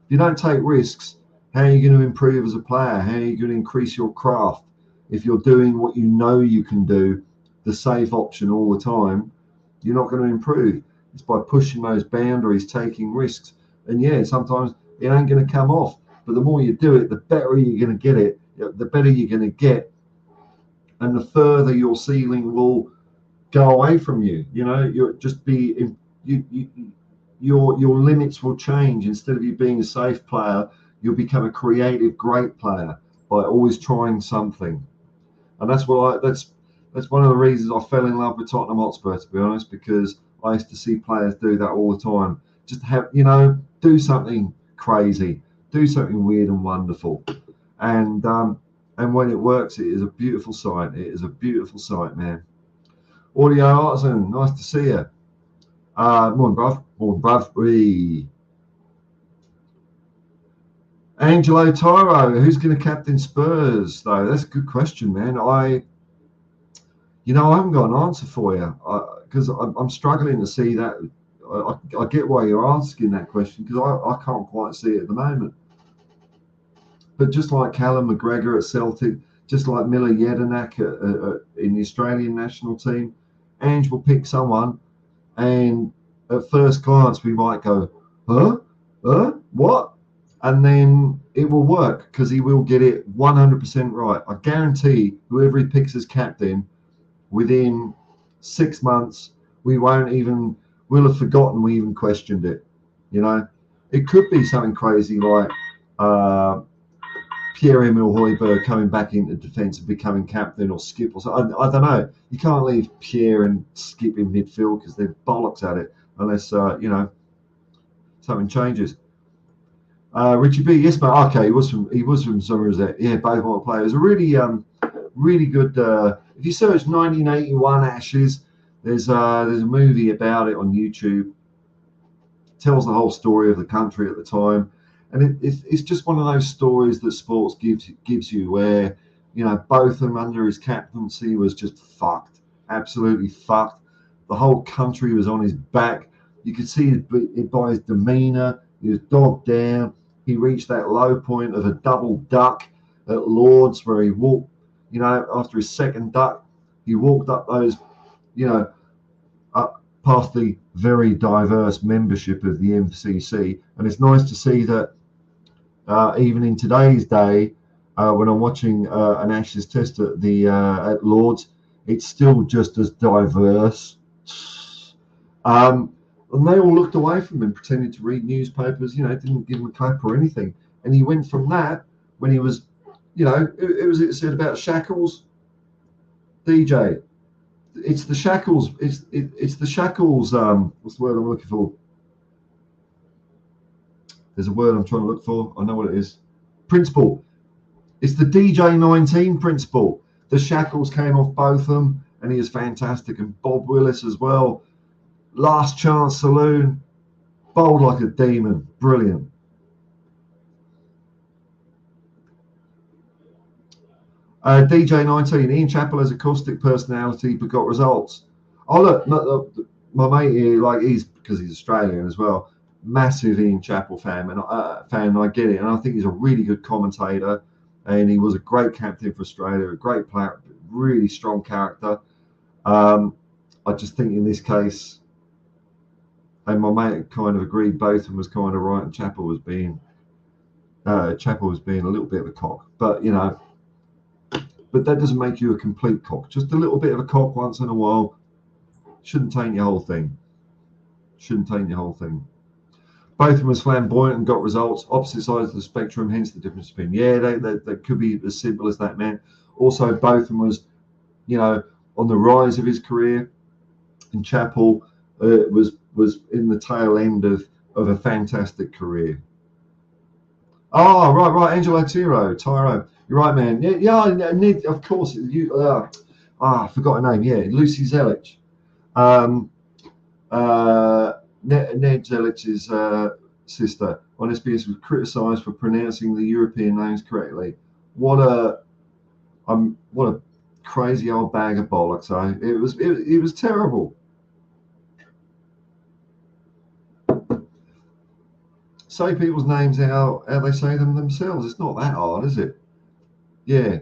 you don't take risks, how are you going to improve as a player? How are you going to increase your craft? If you're doing what you can do, the safe option all the time, you're not going to improve. It's by pushing those boundaries, taking risks. And yeah, sometimes it ain't going to come off. But the more you do it, the better you're going to get it, the better you're going to get. And the further your ceiling will go away from you. You'll just be your limits will change. Instead of you being a safe player, you'll become a creative, great player by always trying something. And that's one of the reasons I fell in love with Tottenham Hotspur, to be honest, because I used to see players do that all the time. Just have, do something crazy, do something weird and wonderful, and when it works, it is a beautiful sight. It is a beautiful sight, man. Audio Artisan, nice to see you. Morning, bruv. Morning, bruv. Angelo Tyro, who's going to captain Spurs, though? That's a good question, man. I haven't got an answer for you because I'm struggling to see that. I get why you're asking that question, because I can't quite see it at the moment. But just like Callum McGregor at Celtic, just like Miller Jedinak in the Australian national team, Ange will pick someone, and at first glance we might go, what? And then it will work, because he will get it 100% right. I guarantee whoever he picks as captain, within 6 months, we'll have forgotten we even questioned it. You know, it could be something crazy like Pierre-Emile Højbjerg coming back into defence and becoming captain, or Skip, or something. I don't know. You can't leave Pierre and Skip in midfield, because they're bollocks at it, unless something changes. Richie B, yes, mate. Okay, he was from Somerset. Yeah, both my players. A really good. If you search 1981 Ashes, there's a movie about it on YouTube. Tells the whole story of the country at the time, and it's just one of those stories that sports gives you, where Botham under his captaincy was just fucked, absolutely fucked. The whole country was on his back. You could see it by his demeanour. He was dogged down. He reached that low point of a double duck at Lords, where he walked, after his second duck, he walked up those, up past the very diverse membership of the MCC. And it's nice to see that even in today's day, when I'm watching an Ashes test at Lords, it's still just as diverse. And they all looked away from him, pretending to read newspapers, didn't give him a clap or anything. And he went from that, when he was, it said about Shackles, DJ. It's the Shackles, it's the Shackles, what's the word I'm looking for? There's a word I'm trying to look for. I know what it is. Principle. It's the DJ-19 principle. The Shackles came off both of them, and he is fantastic. And Bob Willis as well. Last chance saloon, bowled like a demon, brilliant. DJ-19, Ian Chappell has a caustic personality but got results. Oh look, my mate here, he's, because he's Australian as well, massive Ian Chappell fan, and I get it, and I think he's a really good commentator, and he was a great captain for Australia, a great player, really strong character. I just think in this case, and my mate kind of agreed, Botham was kind of right, and Chappell was being a little bit of a cock. But but that doesn't make you a complete cock. Just a little bit of a cock once in a while shouldn't taint your whole thing. Botham was flamboyant and got results. Opposite sides of the spectrum, hence the difference between. Yeah, that could be as simple as that, man. Also, Botham was, on the rise of his career, and Chappell was in the tail end of a fantastic career. Oh, right, Angelo Tyro. You're right, man. Yeah, Ned, of course. I forgot her name. Yeah, Lucy Zelich. Ned Zelich's sister on SBS was criticised for pronouncing the European names correctly. What a crazy old bag of bollocks, eh? It was terrible. Say people's names how they say them themselves. It's not that hard, is it? Yeah.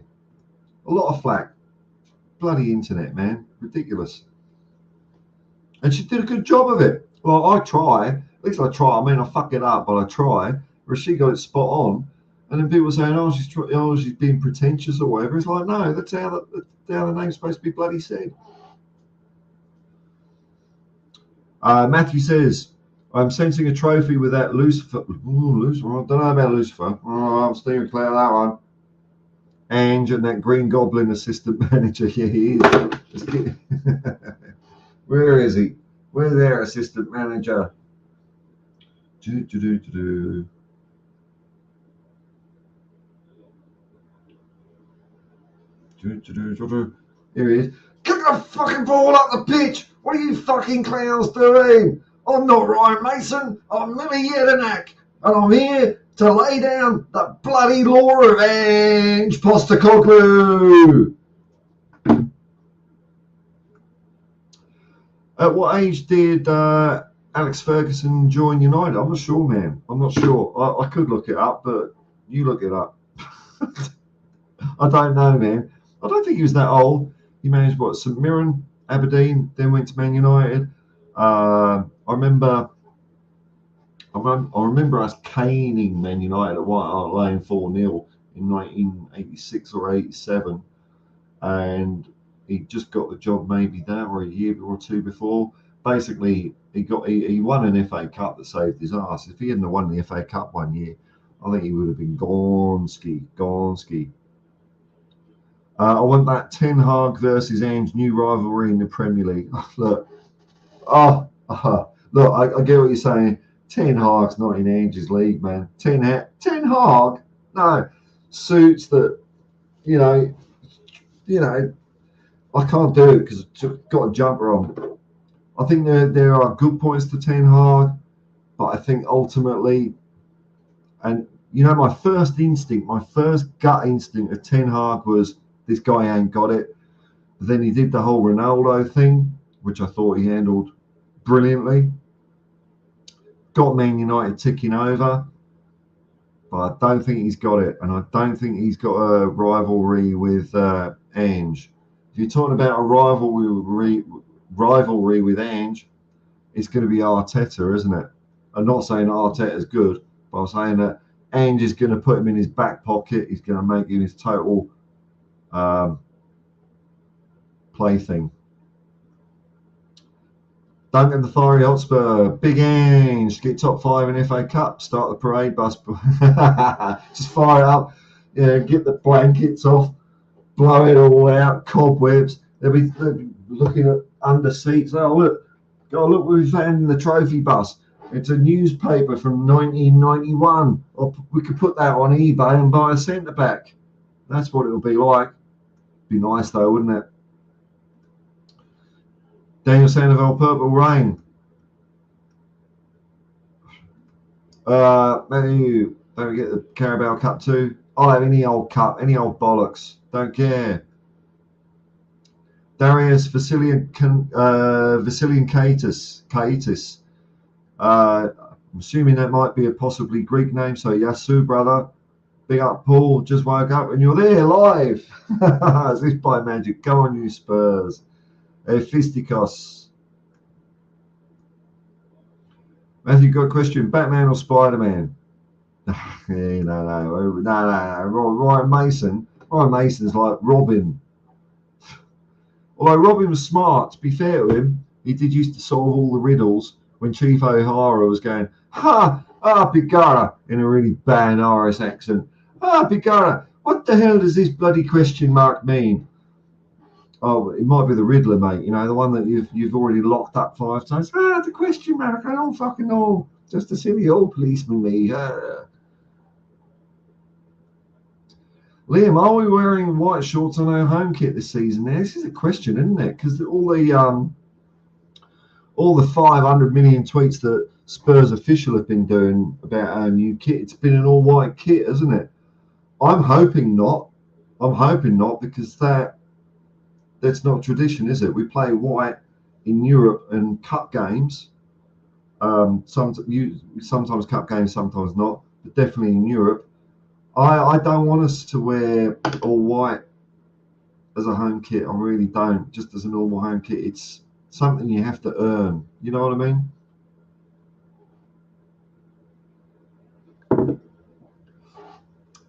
A lot of flack. Bloody internet, man. Ridiculous. And she did a good job of it. Well, I try. At least I try. I mean, I fuck it up, but I try. Whereas she got it spot on. And then people saying, she's being pretentious or whatever. It's like, no, that's how the name's supposed to be bloody said. Matthew says, I'm sensing a trophy with that Lucifer. Lucifer. I don't know about Lucifer. I'm steering clear of that one. Ange and that Green Goblin assistant manager. Yeah, he is. Where is he? Where's their assistant manager? Here he is. Kick the fucking ball up the pitch. What are you fucking clowns doing? I'm not Ryan Mason. I'm Millie Jedinak, and I'm here to lay down the bloody law of Ange Postecoglou. At what age did Alex Ferguson joined United? I'm not sure, man. I'm not sure. I could look it up, but you look it up. I don't know, man. I don't think he was that old. He managed what, St Mirren, Aberdeen, then went to Man United. I remember us caning Man United at White Hart Lane 4-0 in 1986 or 87, and he just got the job maybe that or a year or two before. Basically, he won an FA Cup that saved his ass. If he hadn't won the FA Cup one year, I think he would have been gone ski. I want that Ten Hag versus Ange new rivalry in the Premier League. Look, look, I get what you're saying. Ten Hag's not in Ange's league, man. Ten Hag, no, suits that, you know, I can't do it because I've got a jumper on. I think there are good points to Ten Hag, but I think ultimately, and my first gut instinct of Ten Hag was this guy ain't got it. But then he did the whole Ronaldo thing, which I thought he handled brilliantly. Got Man United ticking over, but I don't think he's got it, and I don't think he's got a rivalry with Ange. If you're talking about a rivalry with Ange, it's going to be Arteta, isn't it? I'm not saying Arteta's good, but I'm saying that Ange is going to put him in his back pocket. He's going to make him his total plaything. Duncan the Fiery Hotspur, Big Ange, get top 5 in FA Cup, start the parade bus. Just fire it up, get the blankets off, blow it all out, cobwebs. They'll be looking at under seats. Oh, look what we found in the trophy bus. It's a newspaper from 1991. Or we could put that on eBay and buy a centre back. That's what it'll be like. Be nice though, wouldn't it? Daniel Sandoval, Purple Rain. Maybe don't get the Carabao Cup too. I'll have any old cup, any old bollocks. Don't care. Darius Vasilian Kaitis. I'm assuming that might be a possibly Greek name. So Yasu, brother. Big up, Paul. Just woke up and you're there live. Is this by magic? Come on, you Spurs. Fistikos. Matthew, got a question. Batman or Spider-Man? No. Ryan Mason. Ryan Mason's like Robin. Although Robin was smart, to be fair to him, he did used to solve all the riddles when Chief O'Hara was going, Pigara, in a really bad Irish accent. Pigara, what the hell does this bloody question mark mean? Oh, it might be the Riddler, mate. The one that you've already locked up 5 times. The question mark, I don't fucking know. Just a silly old policeman, me. Liam, are we wearing white shorts on our home kit this season? Now, this is a question, isn't it? Because all the 500 million tweets that Spurs official have been doing about our new kit, it's been an all white kit, hasn't it? I'm hoping not. Because that's not tradition, is it? We play white in Europe and cup games. Sometimes cup games, sometimes not, but definitely in Europe. I don't want us to wear all white as a home kit. I really don't. Just as a normal home kit, it's something you have to earn. You know what I mean?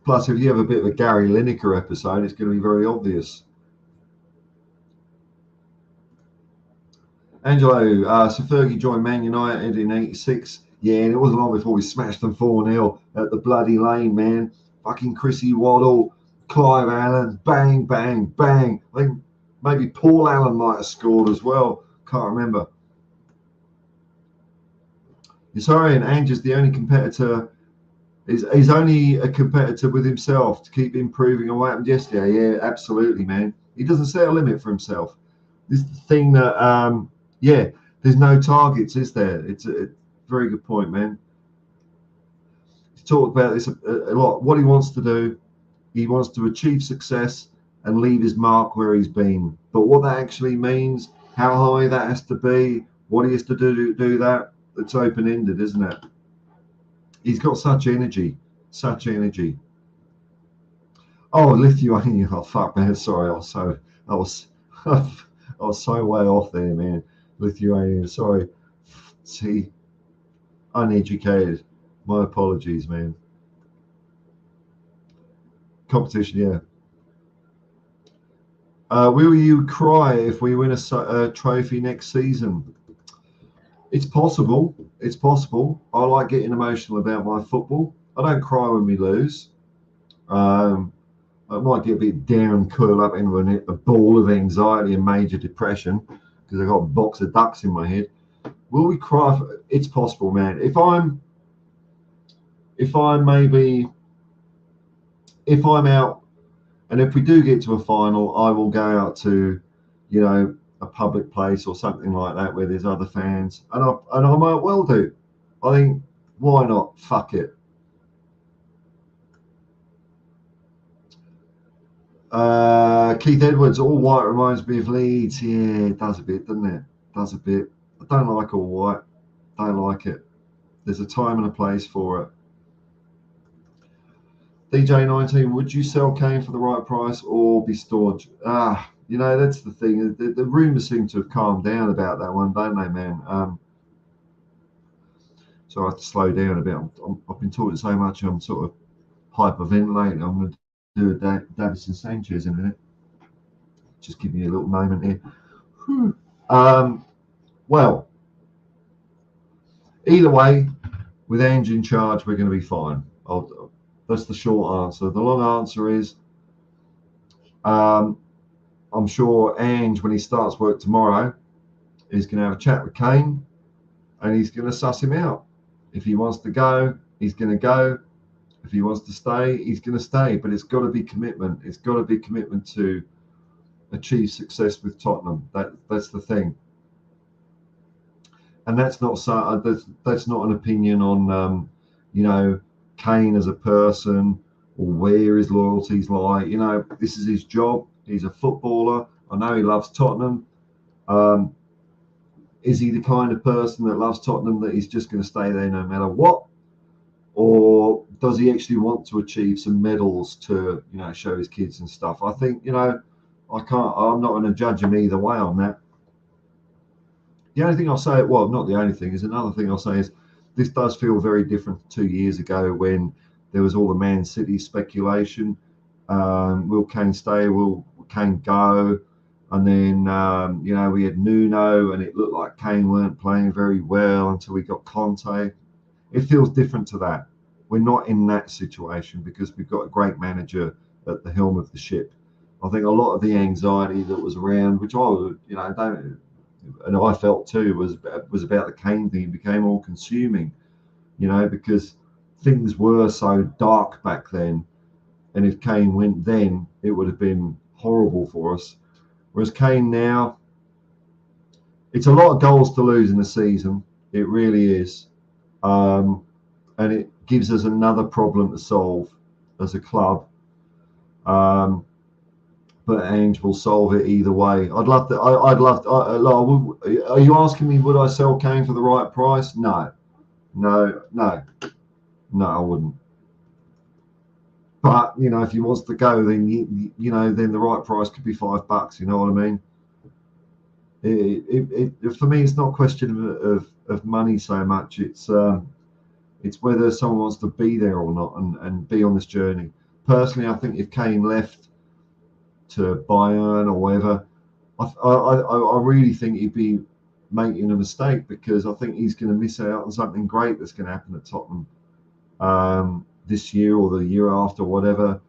Plus, if you have a bit of a Gary Lineker episode, it's going to be very obvious. Angelo, so Fergie joined Man United in '86. Yeah, and it wasn't long before we smashed them 4-0 at the bloody Lane, man. Fucking Chrissy Waddle, Clive Allen, bang, bang, bang. I think maybe Paul Allen might have scored as well. Can't remember. Sorry, and Ange is the only competitor. He's only a competitor with himself to keep improving on what happened yesterday. Yeah, absolutely, man. He doesn't set a limit for himself. This is the thing that, there's no targets, is there? It's a very good point, man. He's talked about this a lot. What he wants to do, he wants to achieve success and leave his mark where he's been. But what that actually means, how high that has to be, what he has to do that, it's open-ended, isn't it? He's got such energy, such energy. Oh, Lithuania. Oh, fuck, man. Sorry, I was, I was so way off there, man. Lithuania. Sorry. See, uneducated. My apologies, man. Competition, yeah. Will you cry if we win a trophy next season? It's possible. It's possible. I like getting emotional about my football. I don't cry when we lose. Um, I might get a bit down, curl up into a ball of anxiety and major depression because I've got a box of ducks in my head. Will we cry? It's possible, man. If I'm out, and if we do get to a final, I will go out to, a public place or something like that where there's other fans, and I might well do. I think, why not? Fuck it. Keith Edwards, all white reminds me of Leeds. Yeah, it does a bit, doesn't it? Does a bit. I don't like all white. Don't like it. There's a time and a place for it. DJ19, would you sell Kane for the right price or be staunch? That's the thing. The rumours seem to have calmed down about that one, don't they, man? So I have to slow down a bit. I've been talking so much, I'm sort of hyperventilating. I'm going to do a Davison Sanchez in a minute. Just give me a little moment here. Well, either way, with Ange in charge, we're going to be fine. That's the short answer. The long answer is, I'm sure Ange, when he starts work tomorrow, is going to have a chat with Kane, and he's going to suss him out. If he wants to go, he's going to go. If he wants to stay, he's going to stay. But it's got to be commitment. It's got to be commitment to achieve success with Tottenham. That's the thing. And that's not an opinion on Kane as a person or where his loyalties lie. This is his job. He's a footballer. I know he loves Tottenham. Is he the kind of person that loves Tottenham that he's just going to stay there no matter what? Or does he actually want to achieve some medals to, show his kids and stuff? I think, I'm not going to judge him either way on that. The only thing I'll say, well, not the only thing, is another thing I'll say is this does feel very different to 2 years ago when there was all the Man City speculation. Will Kane stay? Will Kane go? And then, we had Nuno, and it looked like Kane weren't playing very well until we got Conte. It feels different to that. We're not in that situation because we've got a great manager at the helm of the ship. I think a lot of the anxiety that was around, which I felt too, was about the Kane thing. It became all consuming, because things were so dark back then. And if Kane went then, it would have been horrible for us. Whereas Kane now, it's a lot of goals to lose in the season. It really is. And it gives us another problem to solve as a club. But Ange will solve it either way. Are you asking me, would I sell Kane for the right price? No, I wouldn't. But if he wants to go, then then the right price could be $5. You know what I mean? For me, it's not a question of money so much. It's whether someone wants to be there or not and be on this journey. Personally, I think if Kane left to Bayern or whatever, I really think he'd be making a mistake, because I think he's going to miss out on something great that's going to happen at Tottenham this year or the year after, whatever.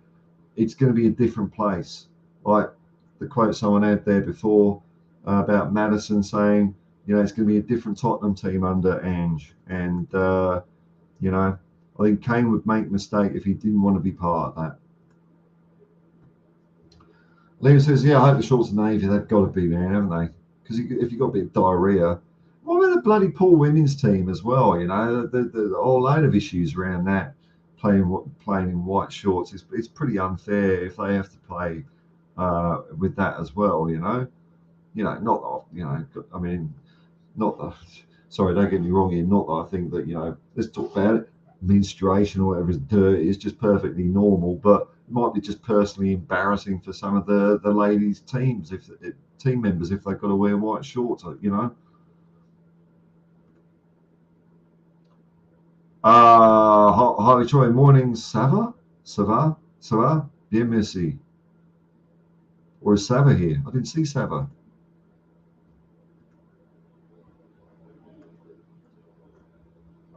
It's going to be a different place. Like the quote someone had there before about Maddison saying, it's going to be a different Tottenham team under Ange. And, I think Kane would make a mistake if he didn't want to be part of that. Liam says, I hope the Shorts and Navy, they've got to be, man, haven't they? Because if you've got a bit of diarrhea, what about the bloody poor women's team as well? The whole load of issues around that, playing in white shorts. It's pretty unfair if they have to play with that as well, not Sorry, don't get me wrong here. Not that I think that, let's talk about it. Menstruation or whatever is dirty. It's just perfectly normal, but it might be just personally embarrassing for some of the ladies' teams, if team members, if they've got to wear white shorts, Hi, Troy. Morning, Sava? Sava? Bien, merci. Or is Sava here? I didn't see Sava.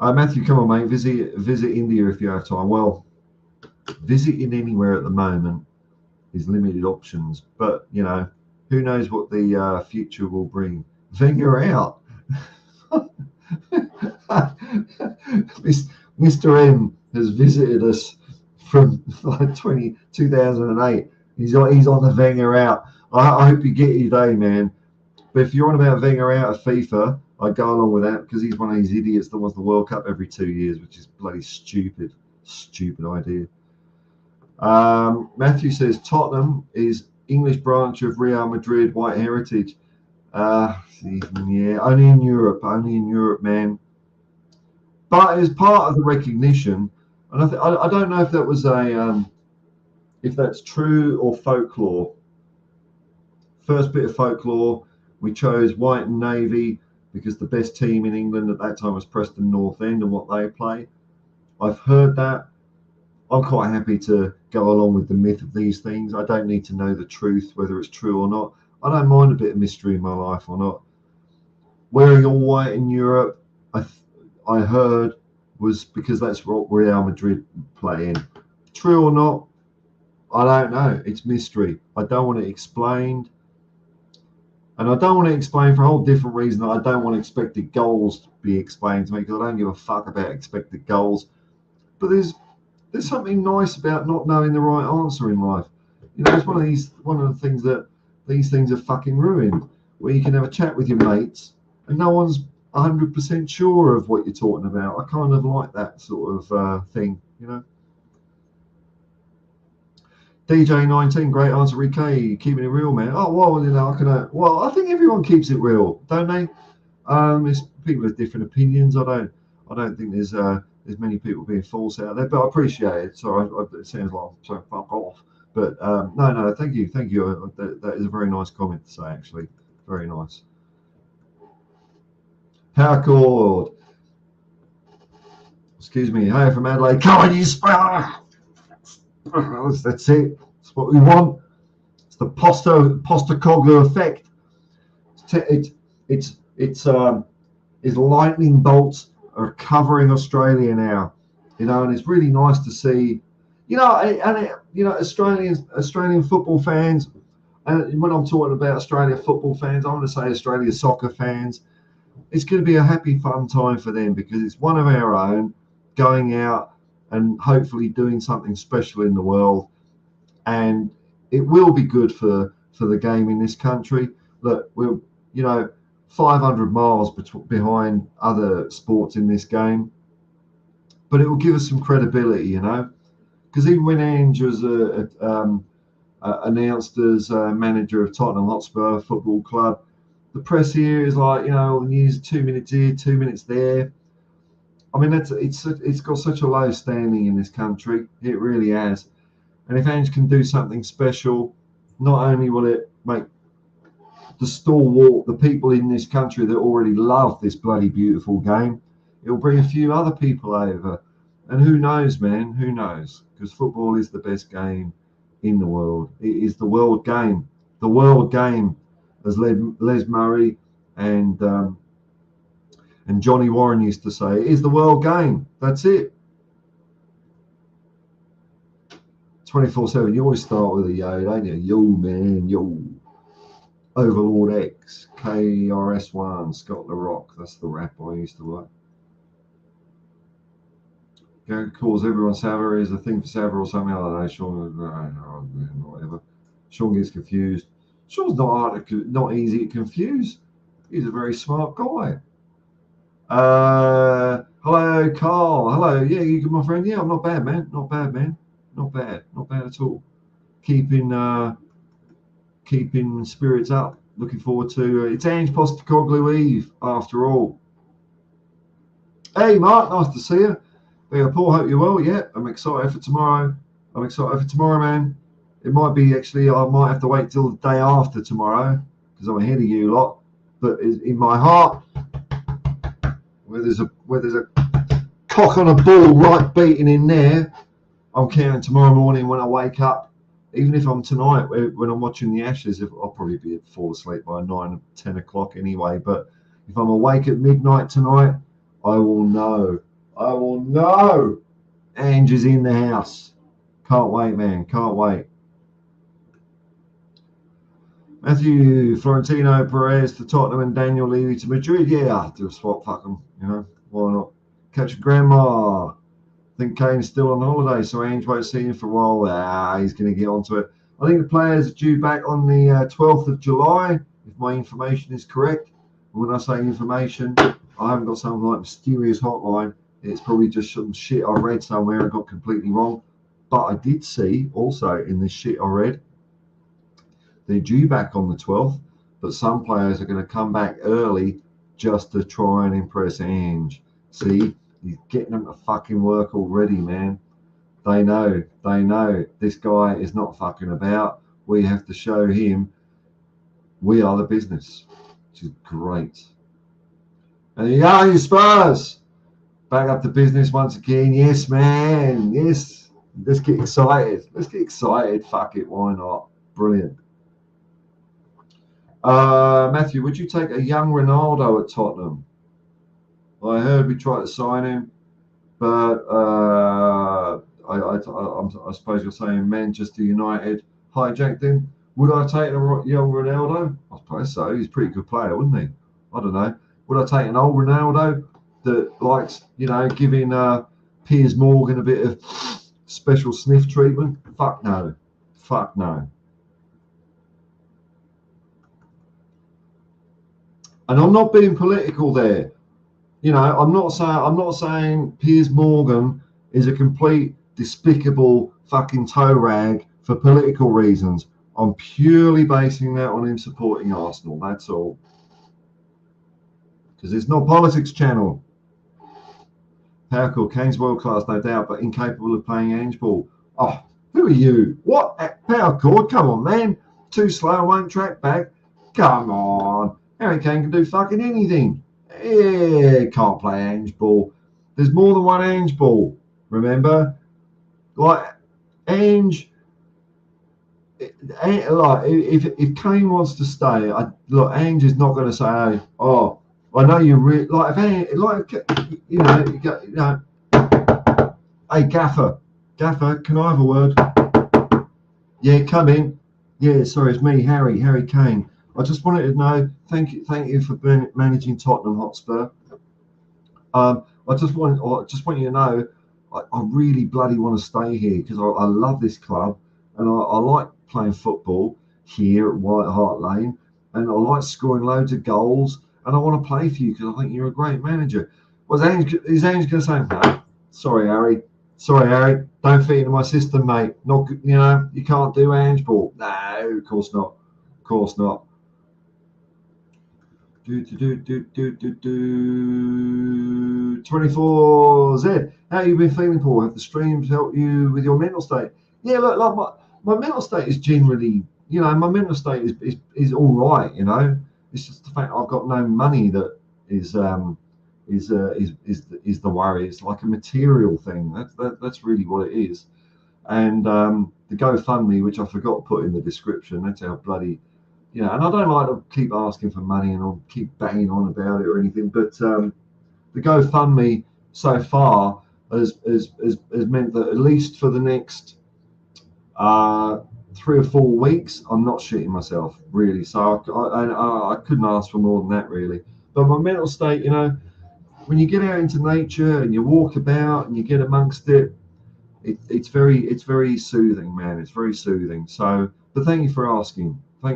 Matthew, come on, mate. Visit India if you have time. Well, visiting anywhere at the moment is limited options, but who knows what the future will bring. Wenger out. Mr. M has visited us from like 2008. He's on the Wenger out. I hope you get your day, man. But if you're on about Wenger out of FIFA, I'd go along with that because he's one of these idiots that wants the World Cup every 2 years, which is bloody stupid. Stupid idea. Matthew says Tottenham is English branch of Real Madrid White Heritage. Yeah, only in Europe, man. But as part of the recognition, and I don't know if that was if that's true or folklore. First bit of folklore, we chose white and navy because the best team in England at that time was Preston North End and what they play. I've heard that. I'm quite happy to go along with the myth of these things. I don't need to know the truth, whether it's true or not. I don't mind a bit of mystery in my life or not. Wearing all white in Europe, I heard, was because that's what Real Madrid play in. True or not, I don't know. It's mystery. I don't want it explained. And I don't want to explain for a whole different reason. I don't want expected goals to be explained to me because I don't give a fuck about expected goals. But there's something nice about not knowing the right answer in life. It's one of the things that these things are fucking ruined, where you can have a chat with your mates and no one's 100% sure of what you're talking about. I kind of like that sort of thing, DJ19, great answer, Ricky. Keeping it real, man. Oh well, I think everyone keeps it real, don't they? It's people with different opinions. I don't think there's many people being false out there, but I appreciate it. Sorry, it sounds like I'm saying fuck off, but no, thank you. That is a very nice comment to say, actually, very nice. Harcourt. Excuse me. Hey, from Adelaide. Come on, you spell. That's it. That's what we want. It's the Postecoglou effect. It's lightning bolts are covering Australia now, and it's really nice to see, Australian football fans. And when I'm talking about Australia football fans, I want to say Australia soccer fans. It's going to be a happy, fun time for them because it's one of our own going out and hopefully doing something special in the world. And it will be good for the game in this country. Look, we're 500 miles behind other sports in this game, but it will give us some credibility, because even when Ange was announced as manager of Tottenham Hotspur Football Club, the press here is like, the news 2 minutes here, 2 minutes there. I mean, it's got such a low standing in this country. It really has. And if Ange can do something special, not only will it make the stalwart, the people in this country that already love this bloody beautiful game, it'll bring a few other people over. And who knows, man? Who knows? Because football is the best game in the world. It is the world game. The world game, as Les Murray and Johnny Warren used to say, it is the world game. That's it. 24/7. You always start with a yo, don't you? Yo, man, yo. Overlord X, KRS1, Scott the Rock. That's the rap I used to like. Gary calls everyone Sava is a thing for Sava or something. I don't know. Sean, whatever. Sean gets confused. Sean's not easy to confuse. He's a very smart guy. Hello, Carl. Hello. Yeah, you good, my friend? Yeah, I'm not bad, man. Not bad, man. Not bad at all. Keeping spirits up. Looking forward to it's Ange Postecoglou Eve after all. Hey, Mark, nice to see you. Hey, Paul, hope you're well. Yeah, I'm excited for tomorrow. I'm excited for tomorrow, man. It might be actually, I might have to wait till the day after tomorrow because I'm ahead of you lot. But in my heart, where there's a cock on a ball right beating in there, I'm counting tomorrow morning when I wake up. Even if I'm tonight, when I'm watching the Ashes, I'll probably fall asleep by 9, 10 o'clock anyway. But if I'm awake at midnight tonight, I will know. I will know. Ange is in the house. Can't wait, man. Can't wait. Matthew Florentino Perez to Tottenham and Daniel Levy to Madrid. Yeah, I'll do a swap. Fuck them. You know, why not? Catch Grandma. I think Kane's still on holiday, so Ange won't see him for a while. He's going to get onto it. I think the players are due back on the 12th of July, if my information is correct. When I say information, I haven't got some like mysterious hotline. It's probably just some shit I read somewhere and got completely wrong. But I did see also in this shit I read, they're due back on the 12th, but some players are going to come back early just to try and impress Ange. See, he's getting them to fucking work already, man. They know this guy is not fucking about. We have to show him we are the business, which is great. And there you go, you Spurs. Back up to business once again. Yes, man. Yes. Let's get excited. Let's get excited. Fuck it. Why not? Brilliant. Matthew, would you take a young Ronaldo at Tottenham? I heard we tried to sign him, but I suppose you're saying Manchester United hijacked him. Would I take a young Ronaldo? I suppose so. He's a pretty good player, wouldn't he? I don't know. Would I take an old Ronaldo that likes, giving Piers Morgan a bit of special sniff treatment? Fuck no. Fuck no. And I'm not being political there. I'm not saying Piers Morgan is a complete despicable fucking toe rag for political reasons. I'm purely basing that on him supporting Arsenal. That's all. Because it's not politics channel. Powerful, Kane's world class, no doubt, but incapable of playing Ange ball. Oh, who are you? What? Powercore? Come on, man. Too slow, won't track back. Come on. Harry Kane can do fucking anything. Yeah, can't play Ange ball. There's more than one Ange ball. Remember, like Ange. Like if Kane wants to stay, Ange is not going to say, "Oh, I know you really like." Hey, Gaffer, can I have a word? Yeah, come in. Yeah, sorry, it's me, Harry Kane. I just wanted to know. Thank you for managing Tottenham Hotspur. I just want you to know, I really bloody want to stay here because I love this club and I like playing football here at White Hart Lane, and I like scoring loads of goals, and I want to play for you because I think you're a great manager. Is Ange going to say, no, sorry, Harry, don't fit into my system, mate. Not, you can't do Ange ball. No, of course not. 24Z. How you been feeling, Paul? Have the streams helped you with your mental state? Yeah, look, like my mental state is generally, my mental state is all right. It's just the fact I've got no money that is the worry. It's like a material thing. That's really what it is. And the GoFundMe, which I forgot to put in the description, that's how bloody. And I don't like to keep asking for money and I'll keep banging on about it or anything, but the GoFundMe so far has meant that at least for the next 3 or 4 weeks, I'm not shitting myself, really. So I couldn't ask for more than that, really. But my mental state, when you get out into nature and you walk about and you get amongst it, it's very soothing, man. It's very soothing. So, but thank you for asking. I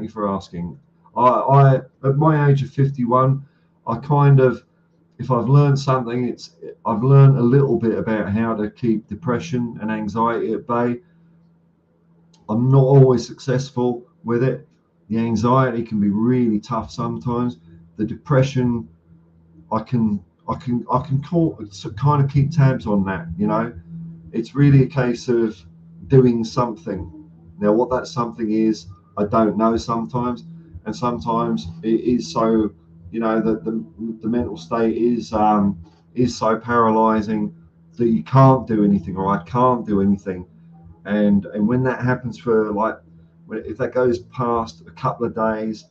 at my age of 51, I kind of, if I've learned something, I've learned a little bit about how to keep depression and anxiety at bay. I'm not always successful with it. The anxiety can be really tough sometimes. The depression, I can I can kind of keep tabs on that. It's really a case of doing something. Now, what that something is, I don't know sometimes, and sometimes it is so, that the mental state is so paralyzing that you can't do anything, or I can't do anything. And when that happens for like, if that goes past a couple of days,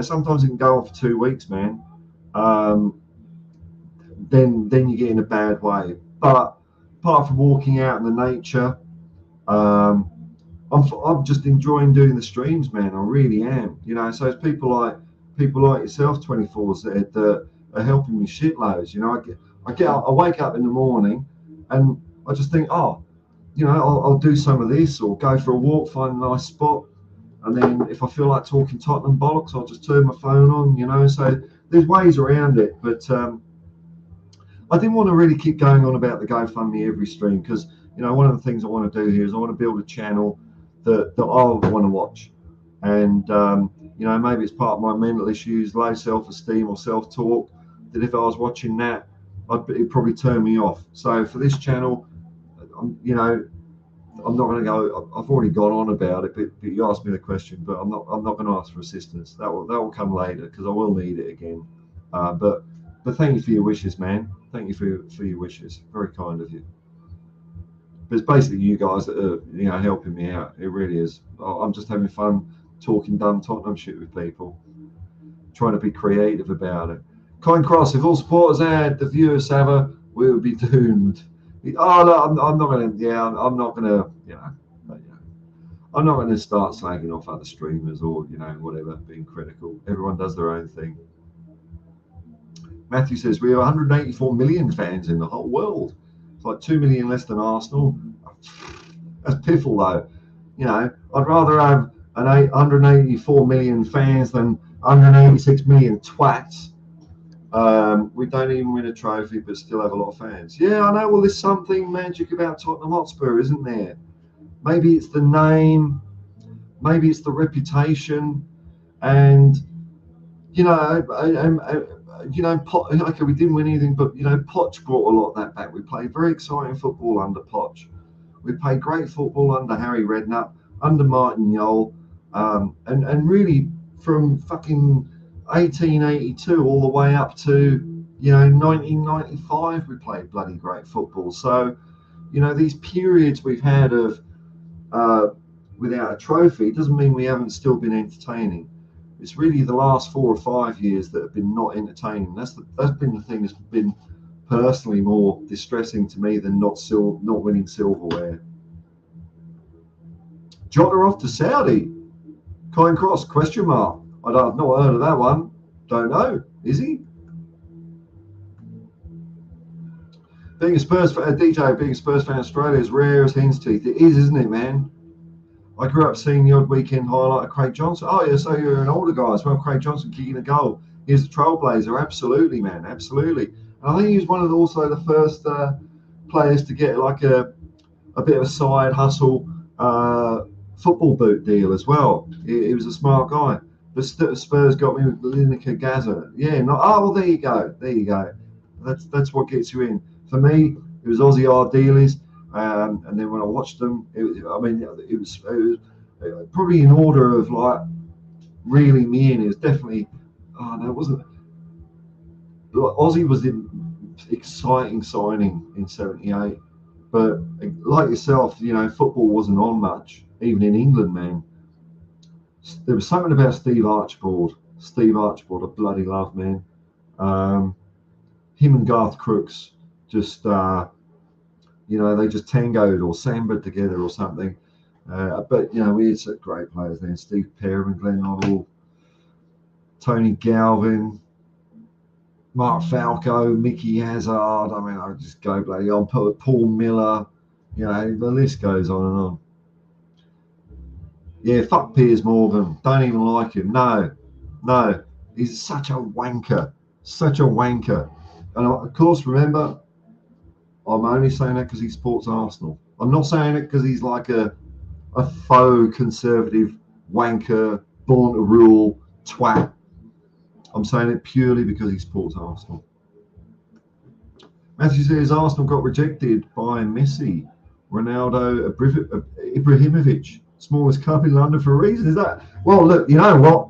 sometimes it can go on for 2 weeks, man. Um, then you get in a bad way. But apart from walking out in the nature, um, I'm just enjoying doing the streams, man. I really am. So it's people like yourself, 24Z, that are helping me shitloads. I wake up in the morning, and I just think, oh, I'll do some of this, or go for a walk, find a nice spot, and then if I feel like talking Tottenham bollocks, I'll just turn my phone on. So there's ways around it, but I didn't want to really keep going on about the GoFundMe every stream, because one of the things I want to do here is I want to build a channel that I want to watch, and maybe it's part of my mental issues, low self-esteem or self-talk, that if I was watching that, it'd probably turn me off. So for this channel, I'm not going to go. I've already gone on about it, but you asked me the question, but I'm not going to ask for assistance. That will come later, because I will need it again. But thank you for your wishes, man. Thank you for your wishes. Very kind of you. But it's basically you guys that are helping me out. It really is. I'm just having fun talking dumb Tottenham shit with people, trying to be creative about it. Coin Cross, if all supporters had the viewers Sava, we would be doomed. Oh no, I'm not gonna. Yeah, I'm not gonna. I'm not gonna start slagging off other streamers, or whatever, being critical. Everyone does their own thing. Matthew says we have 184 million fans in the whole world. It's like 2 million less than Arsenal. That's piffle, though. I'd rather have 184 million fans than 186 million twats. We don't even win a trophy, but still have a lot of fans. Yeah, I know. Well, there's something magic about Tottenham Hotspur, isn't there? Maybe it's the name, maybe it's the reputation, and okay, we didn't win anything, but Poch brought a lot of that back. We played very exciting football under Poch. We played great football under Harry Redknapp, under Martin Jol, and really from fucking 1882 all the way up to 1995, we played bloody great football. So these periods we've had of without a trophy doesn't mean we haven't still been entertaining. It's really the last 4 or 5 years that have been not entertaining. That's been the thing that's been personally more distressing to me than not winning silverware. Jota off to Saudi. Coin Cross, question mark. I've not heard of that one. Don't know. Is he? Being a Spurs fan, DJ, being a Spurs fan in Australia is rare as hen's teeth. It is, isn't it, man? I grew up seeing the odd weekend highlight of Craig Johnson. Oh, yeah, so you're an older guy as well. Craig Johnson kicking a goal. He's a trailblazer. Absolutely, man. Absolutely. And I think he was one of the first players to get like a bit of a side hustle football boot deal as well. He was a smart guy. But Spurs got me with Lineker Gaza. Yeah, well, there you go. There you go. That's what gets you in. For me, it was Aussie Ardealies. And then when I watched them, it was probably in order of like reeling me in. It was definitely, it wasn't. Aussie was an exciting signing in '78, but like yourself, football wasn't on much, even in England, man. There was something about Steve Archibald. I bloody love, man. Him and Garth Crooks just. They just tangoed or samba'd together or something. But we had some great players then. Steve Perrin, Glenn Hoddle, Tony Galvin, Mark Falco, Mickey Hazard. I mean, I just go bloody on. Paul Miller. The list goes on and on. Yeah, fuck Piers Morgan. Don't even like him. No. He's such a wanker. And of course, remember, I'm only saying that because he supports Arsenal. I'm not saying it because he's like a faux conservative wanker, born to rule twat. I'm saying it purely because he supports Arsenal. Matthew says Arsenal got rejected by Messi, Ronaldo, Ibrahimovic, smallest club in London for a reason. Is that? Well, look, you know what?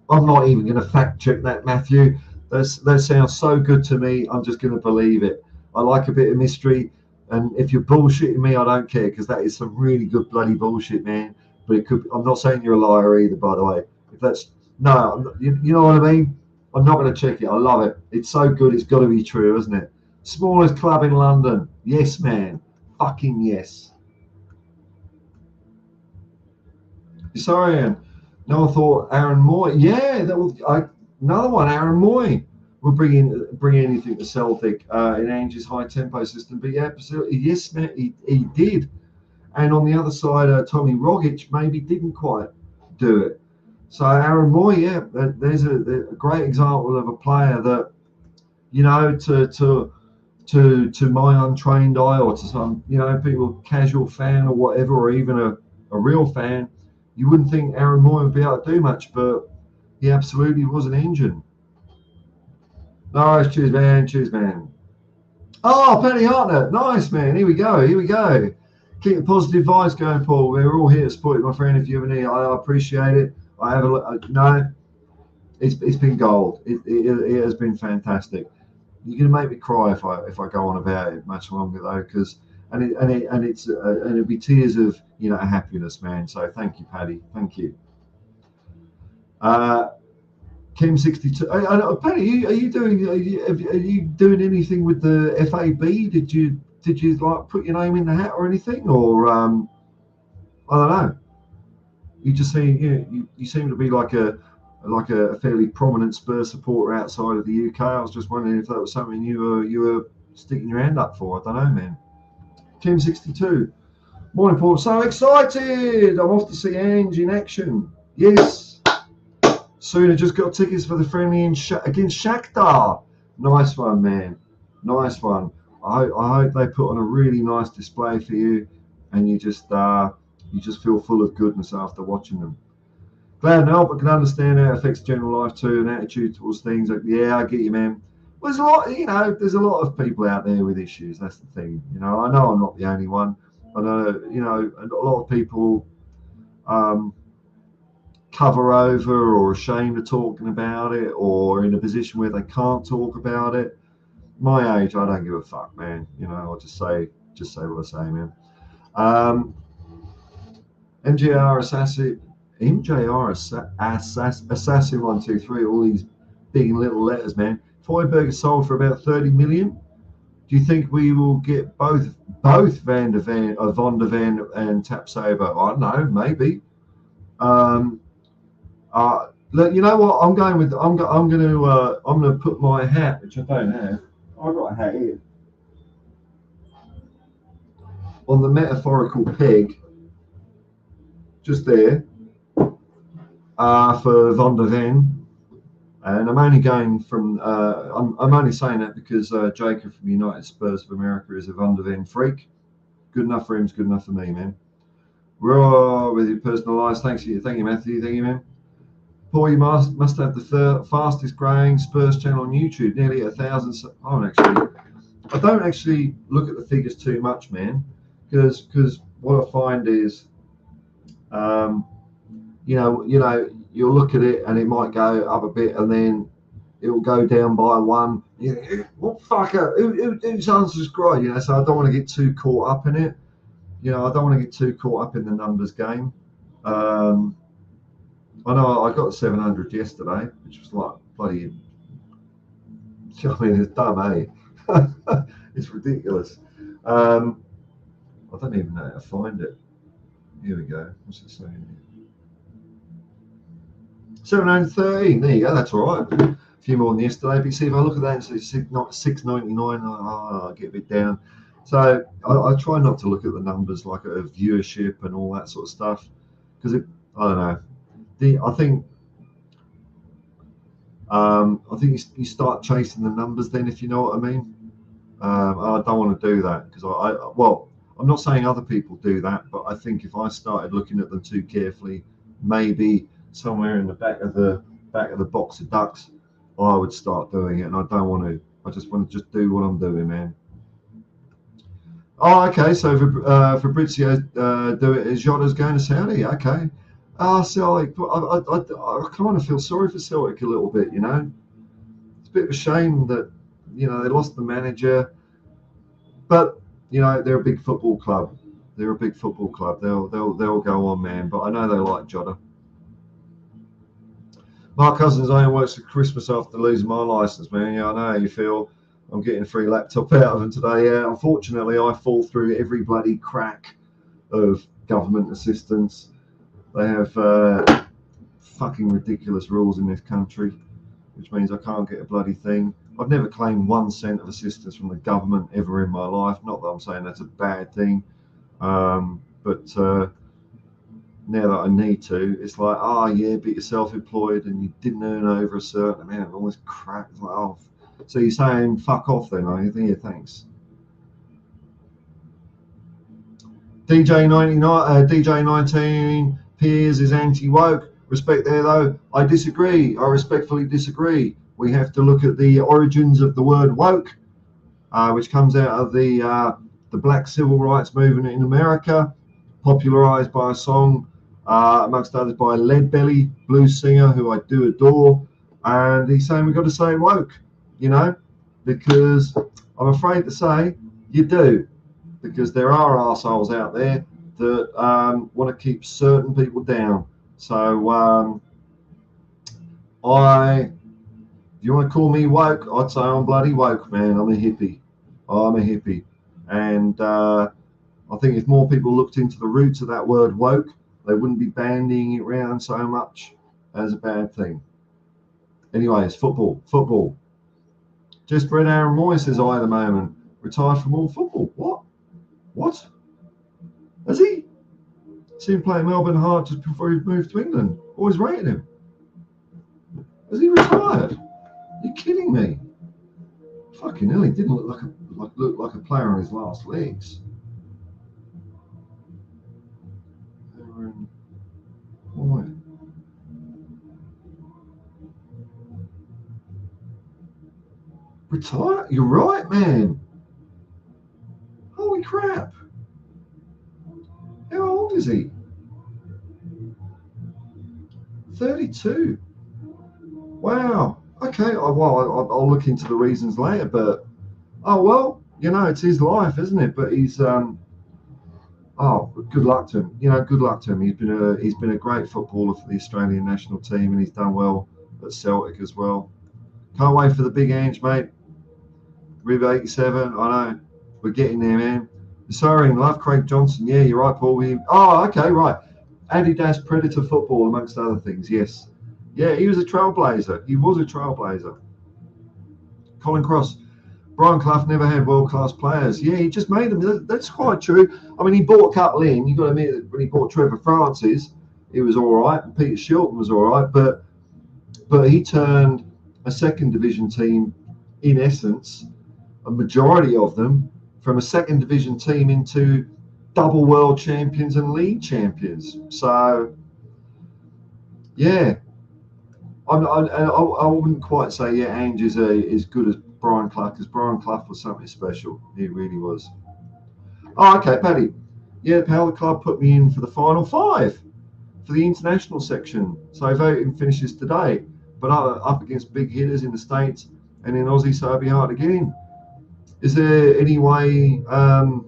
I'm not even going to fact check that, Matthew. That sounds so good to me. I'm just going to believe it. I like a bit of mystery, and if you're bullshitting me, I don't care, because that is some really good bloody bullshit, man. But it could. I'm not saying you're a liar either, by the way. If that's no, you know what I mean. I'm not going to check it. I love it. It's so good. It's got to be true, isn't it? Smallest club in London. Yes, man. Fucking yes. Sorry, Ian. No, I thought Aaron Moy. Yeah, that was another one. Aaron Moy will bring anything to Celtic in Ange's high tempo system. But yeah, absolutely, yes, man, he did. And on the other side, Tommy Rogic maybe didn't quite do it. So Aaron Moy, yeah, there's a great example of a player that, you know, to my untrained eye, or to some, you know, people, casual fan or whatever, or even a real fan, you wouldn't think Aaron Moy would be able to do much, but he absolutely was an engine. Nice, cheers, man. Cheers, man. Oh, Penny Hartnett. Nice, man. Here we go. Here we go. Keep the positive vibes going, Paul. We're all here to support you, my friend. If you have any, I appreciate it. I have no, it's been gold. It has been fantastic. You're gonna make me cry if I go on about it much longer, though, because it'll be tears of, you know, happiness, man. So thank you, Paddy. Thank you. Uh, Kim 62. Paddy, are you doing anything with the FAB? Did you like put your name in the hat or anything, or I don't know. You just seem, you seem to be like a fairly prominent Spurs supporter outside of the UK. I was just wondering if that was something you were sticking your hand up for. I don't know, man. Kim 62. Morning, Paul. So excited! I'm off to see Ange in action. Yes. Soon I just got tickets for the friendly against Shakhtar. Nice one, man. Nice one. I hope they put on a really nice display for you, and you just feel full of goodness after watching them. Glad and help, but can understand how it affects general life too, and attitude towards things. Like, yeah, I get you, man. Well, there's a lot, there's a lot of people out there with issues. That's the thing. I know I'm not the only one. I know, a lot of people cover over or ashamed of talking about it, or in a position where they can't talk about it. My age, I don't give a fuck, man. I'll just say what I say, man. MJR Assassin 123. All these big and little letters, man. Foyberg is sold for about 30 million. Do you think we will get both Van der Ven and Tapsoba? I don't know, maybe. Look, you know what? I'm gonna put my hat, which I don't have. I've got a hat here, on the metaphorical peg, just there, for Van der Ven, and I'm only going from. I'm only saying that because Jacob from United Spurs of America is a Van der Ven freak. Good enough for him is good enough for me, man. We're all with your personal lives. Thank you, Matthew. Thank you, man. Paul, you must have the fastest growing Spurs channel on YouTube, nearly 1,000. I don't actually look at the figures too much, man, because what I find is, you'll look at it and it might go up a bit and then it will go down by one. What fucker? Who's unsubscribed? So I don't want to get too caught up in it. I don't want to get too caught up in the numbers game. I know I got 700 yesterday, which was like bloody. I mean, it's dumb, eh? It's ridiculous. I don't even know how to find it. Here we go. What's it saying here? 713. There you go. That's all right. A few more than yesterday. But you see, if I look at that, it's 699. I get a bit down. So I try not to look at the numbers like a viewership and all that sort of stuff, because I don't know. I think you start chasing the numbers then, if you know what I mean. I don't want to do that, because I'm not saying other people do that, but I think if I started looking at them too carefully, maybe somewhere in the back of the box of ducks, I would start doing it, and I don't want to. I just want to just do what I'm doing, man. Oh, okay. So Fabrizio do it as Jota's going to Saudi. Okay. Celtic. I kind of feel sorry for Celtic a little bit. It's a bit of a shame that they lost the manager, but they're a big football club. They're a big football club. They'll go on, man. But I know they like Jota. My cousin's only works for Christmas after losing my license, man. Yeah, I know how you feel. I'm getting a free laptop out of them today. Yeah, unfortunately, I fall through every bloody crack of government assistance. They have fucking ridiculous rules in this country, which means I can't get a bloody thing. I've never claimed 1 cent of assistance from the government ever in my life. Not that I'm saying that's a bad thing, but now that I need to, it's like, oh yeah, but you're self-employed and you didn't earn over a certain amount, all this crap. It's like, oh, so you're saying fuck off then, are you? Yeah, thanks. DJ 19 Piers is anti-woke. Respect there though. I disagree. I respectfully disagree. We have to look at the origins of the word woke, which comes out of the black civil rights movement in America, popularized by a song, amongst others, by Leadbelly, blues singer who I do adore. And he's saying we've got to say woke, because I'm afraid to say you do, because there are arseholes out there that want to keep certain people down. So if you want to call me woke, I'd say I'm bloody woke, man. I'm a hippie. And I think if more people looked into the roots of that word woke, they wouldn't be bandying it around so much as a bad thing. Anyways, football. Just Brett Aaron Moy says I at the moment. Retired from all football. What? Has he? Seen him play Melbourne hard just before he moved to England. Always rated him. Has he retired? Are you kidding me? Fucking hell, he didn't look like a player on his last legs. Boy. Retire? You're right, man. Holy crap. How old is he? 32. Wow. Okay. I'll look into the reasons later, but it's his life, isn't it? But he's good luck to him. Good luck to him. He's been a great footballer for the Australian national team, and he's done well at Celtic as well. Can't wait for the big Ange, mate. Rib 87. I know. We're getting there, man. Sorry, love Craig Johnson. Yeah, you're right, Paul. Okay, right. Adidas Predator football, amongst other things. Yes. Yeah, he was a trailblazer. Colin Cross. Brian Clough never had world-class players. Yeah, he just made them. That's quite true. I mean, he bought Cuttle in. You've got to admit that when he bought Trevor Francis, it was all right. And Peter Shilton was all right. But he turned a second division team, in essence, a majority of them, from a second division team into double world champions and league champions. So, yeah, I wouldn't quite say Ange is as good as Brian Clough, because Brian Clough was something special. He really was. Oh, okay, Paddy. Yeah, the Power Club put me in for the final 5 for the international section. So voting finishes today, but up against big hitters in the States and in Aussie, so it'll be hard to get in. Is there any way? How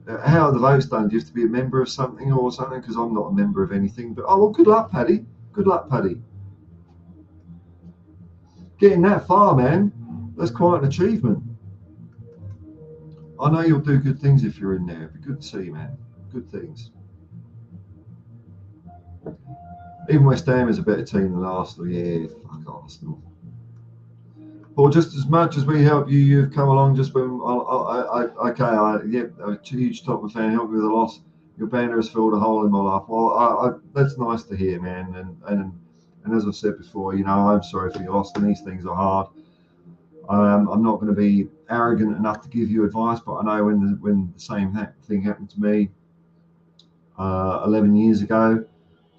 are the votes done? Do you have to be a member of something or something? Because I'm not a member of anything. But good luck, Paddy. Good luck, Paddy. Getting that far, man. That's quite an achievement. I know you'll do good things if you're in there. It'd be good to see, man. Good things. Even West Ham is a better team than Arsenal. Yeah, fuck Arsenal. Well, just as much as we help you, you've come along just when a huge Tottenham fan, help me with a loss. Your banner has filled a hole in my life. Well, that's nice to hear, man. And as I said before, I'm sorry for your loss, and these things are hard. I'm not going to be arrogant enough to give you advice, but I know when the same thing happened to me 11 years ago,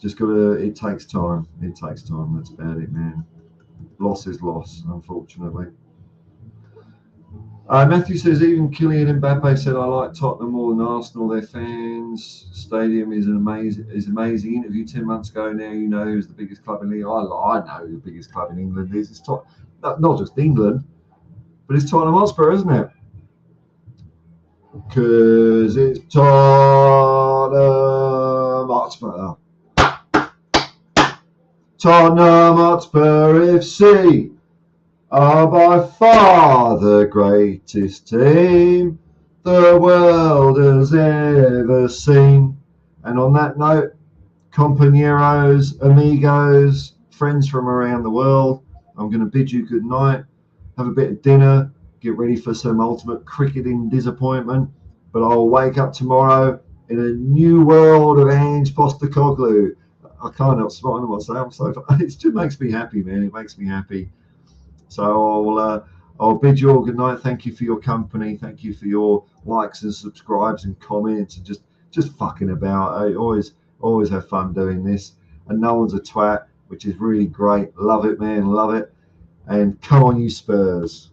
it takes time. It takes time. That's about it, man. Loss is loss, unfortunately. Matthew says even Kylian Mbappe said I like Tottenham more than Arsenal. Their fans stadium is amazing. Interview 10 months ago. Now you know who's the biggest club in the league. I know who the biggest club in England is. It's not just England, but it's Tottenham Hotspur, isn't it? Because it's Tottenham Hotspur. Tottenham Hotspur FC are by far the greatest team the world has ever seen. And on that note, compañeros, amigos, friends from around the world, I'm going to bid you good night. Have a bit of dinner, get ready for some ultimate cricketing disappointment. But I'll wake up tomorrow in a new world of Ange Postecoglou. I can't help smiling myself. So it just makes me happy, man. It makes me happy. So I'll bid you all good night. Thank you for your company. Thank you for your likes and subscribes and comments and just fucking about. I always have fun doing this. And no one's a twat, which is really great. Love it, man. Love it. And come on, you Spurs.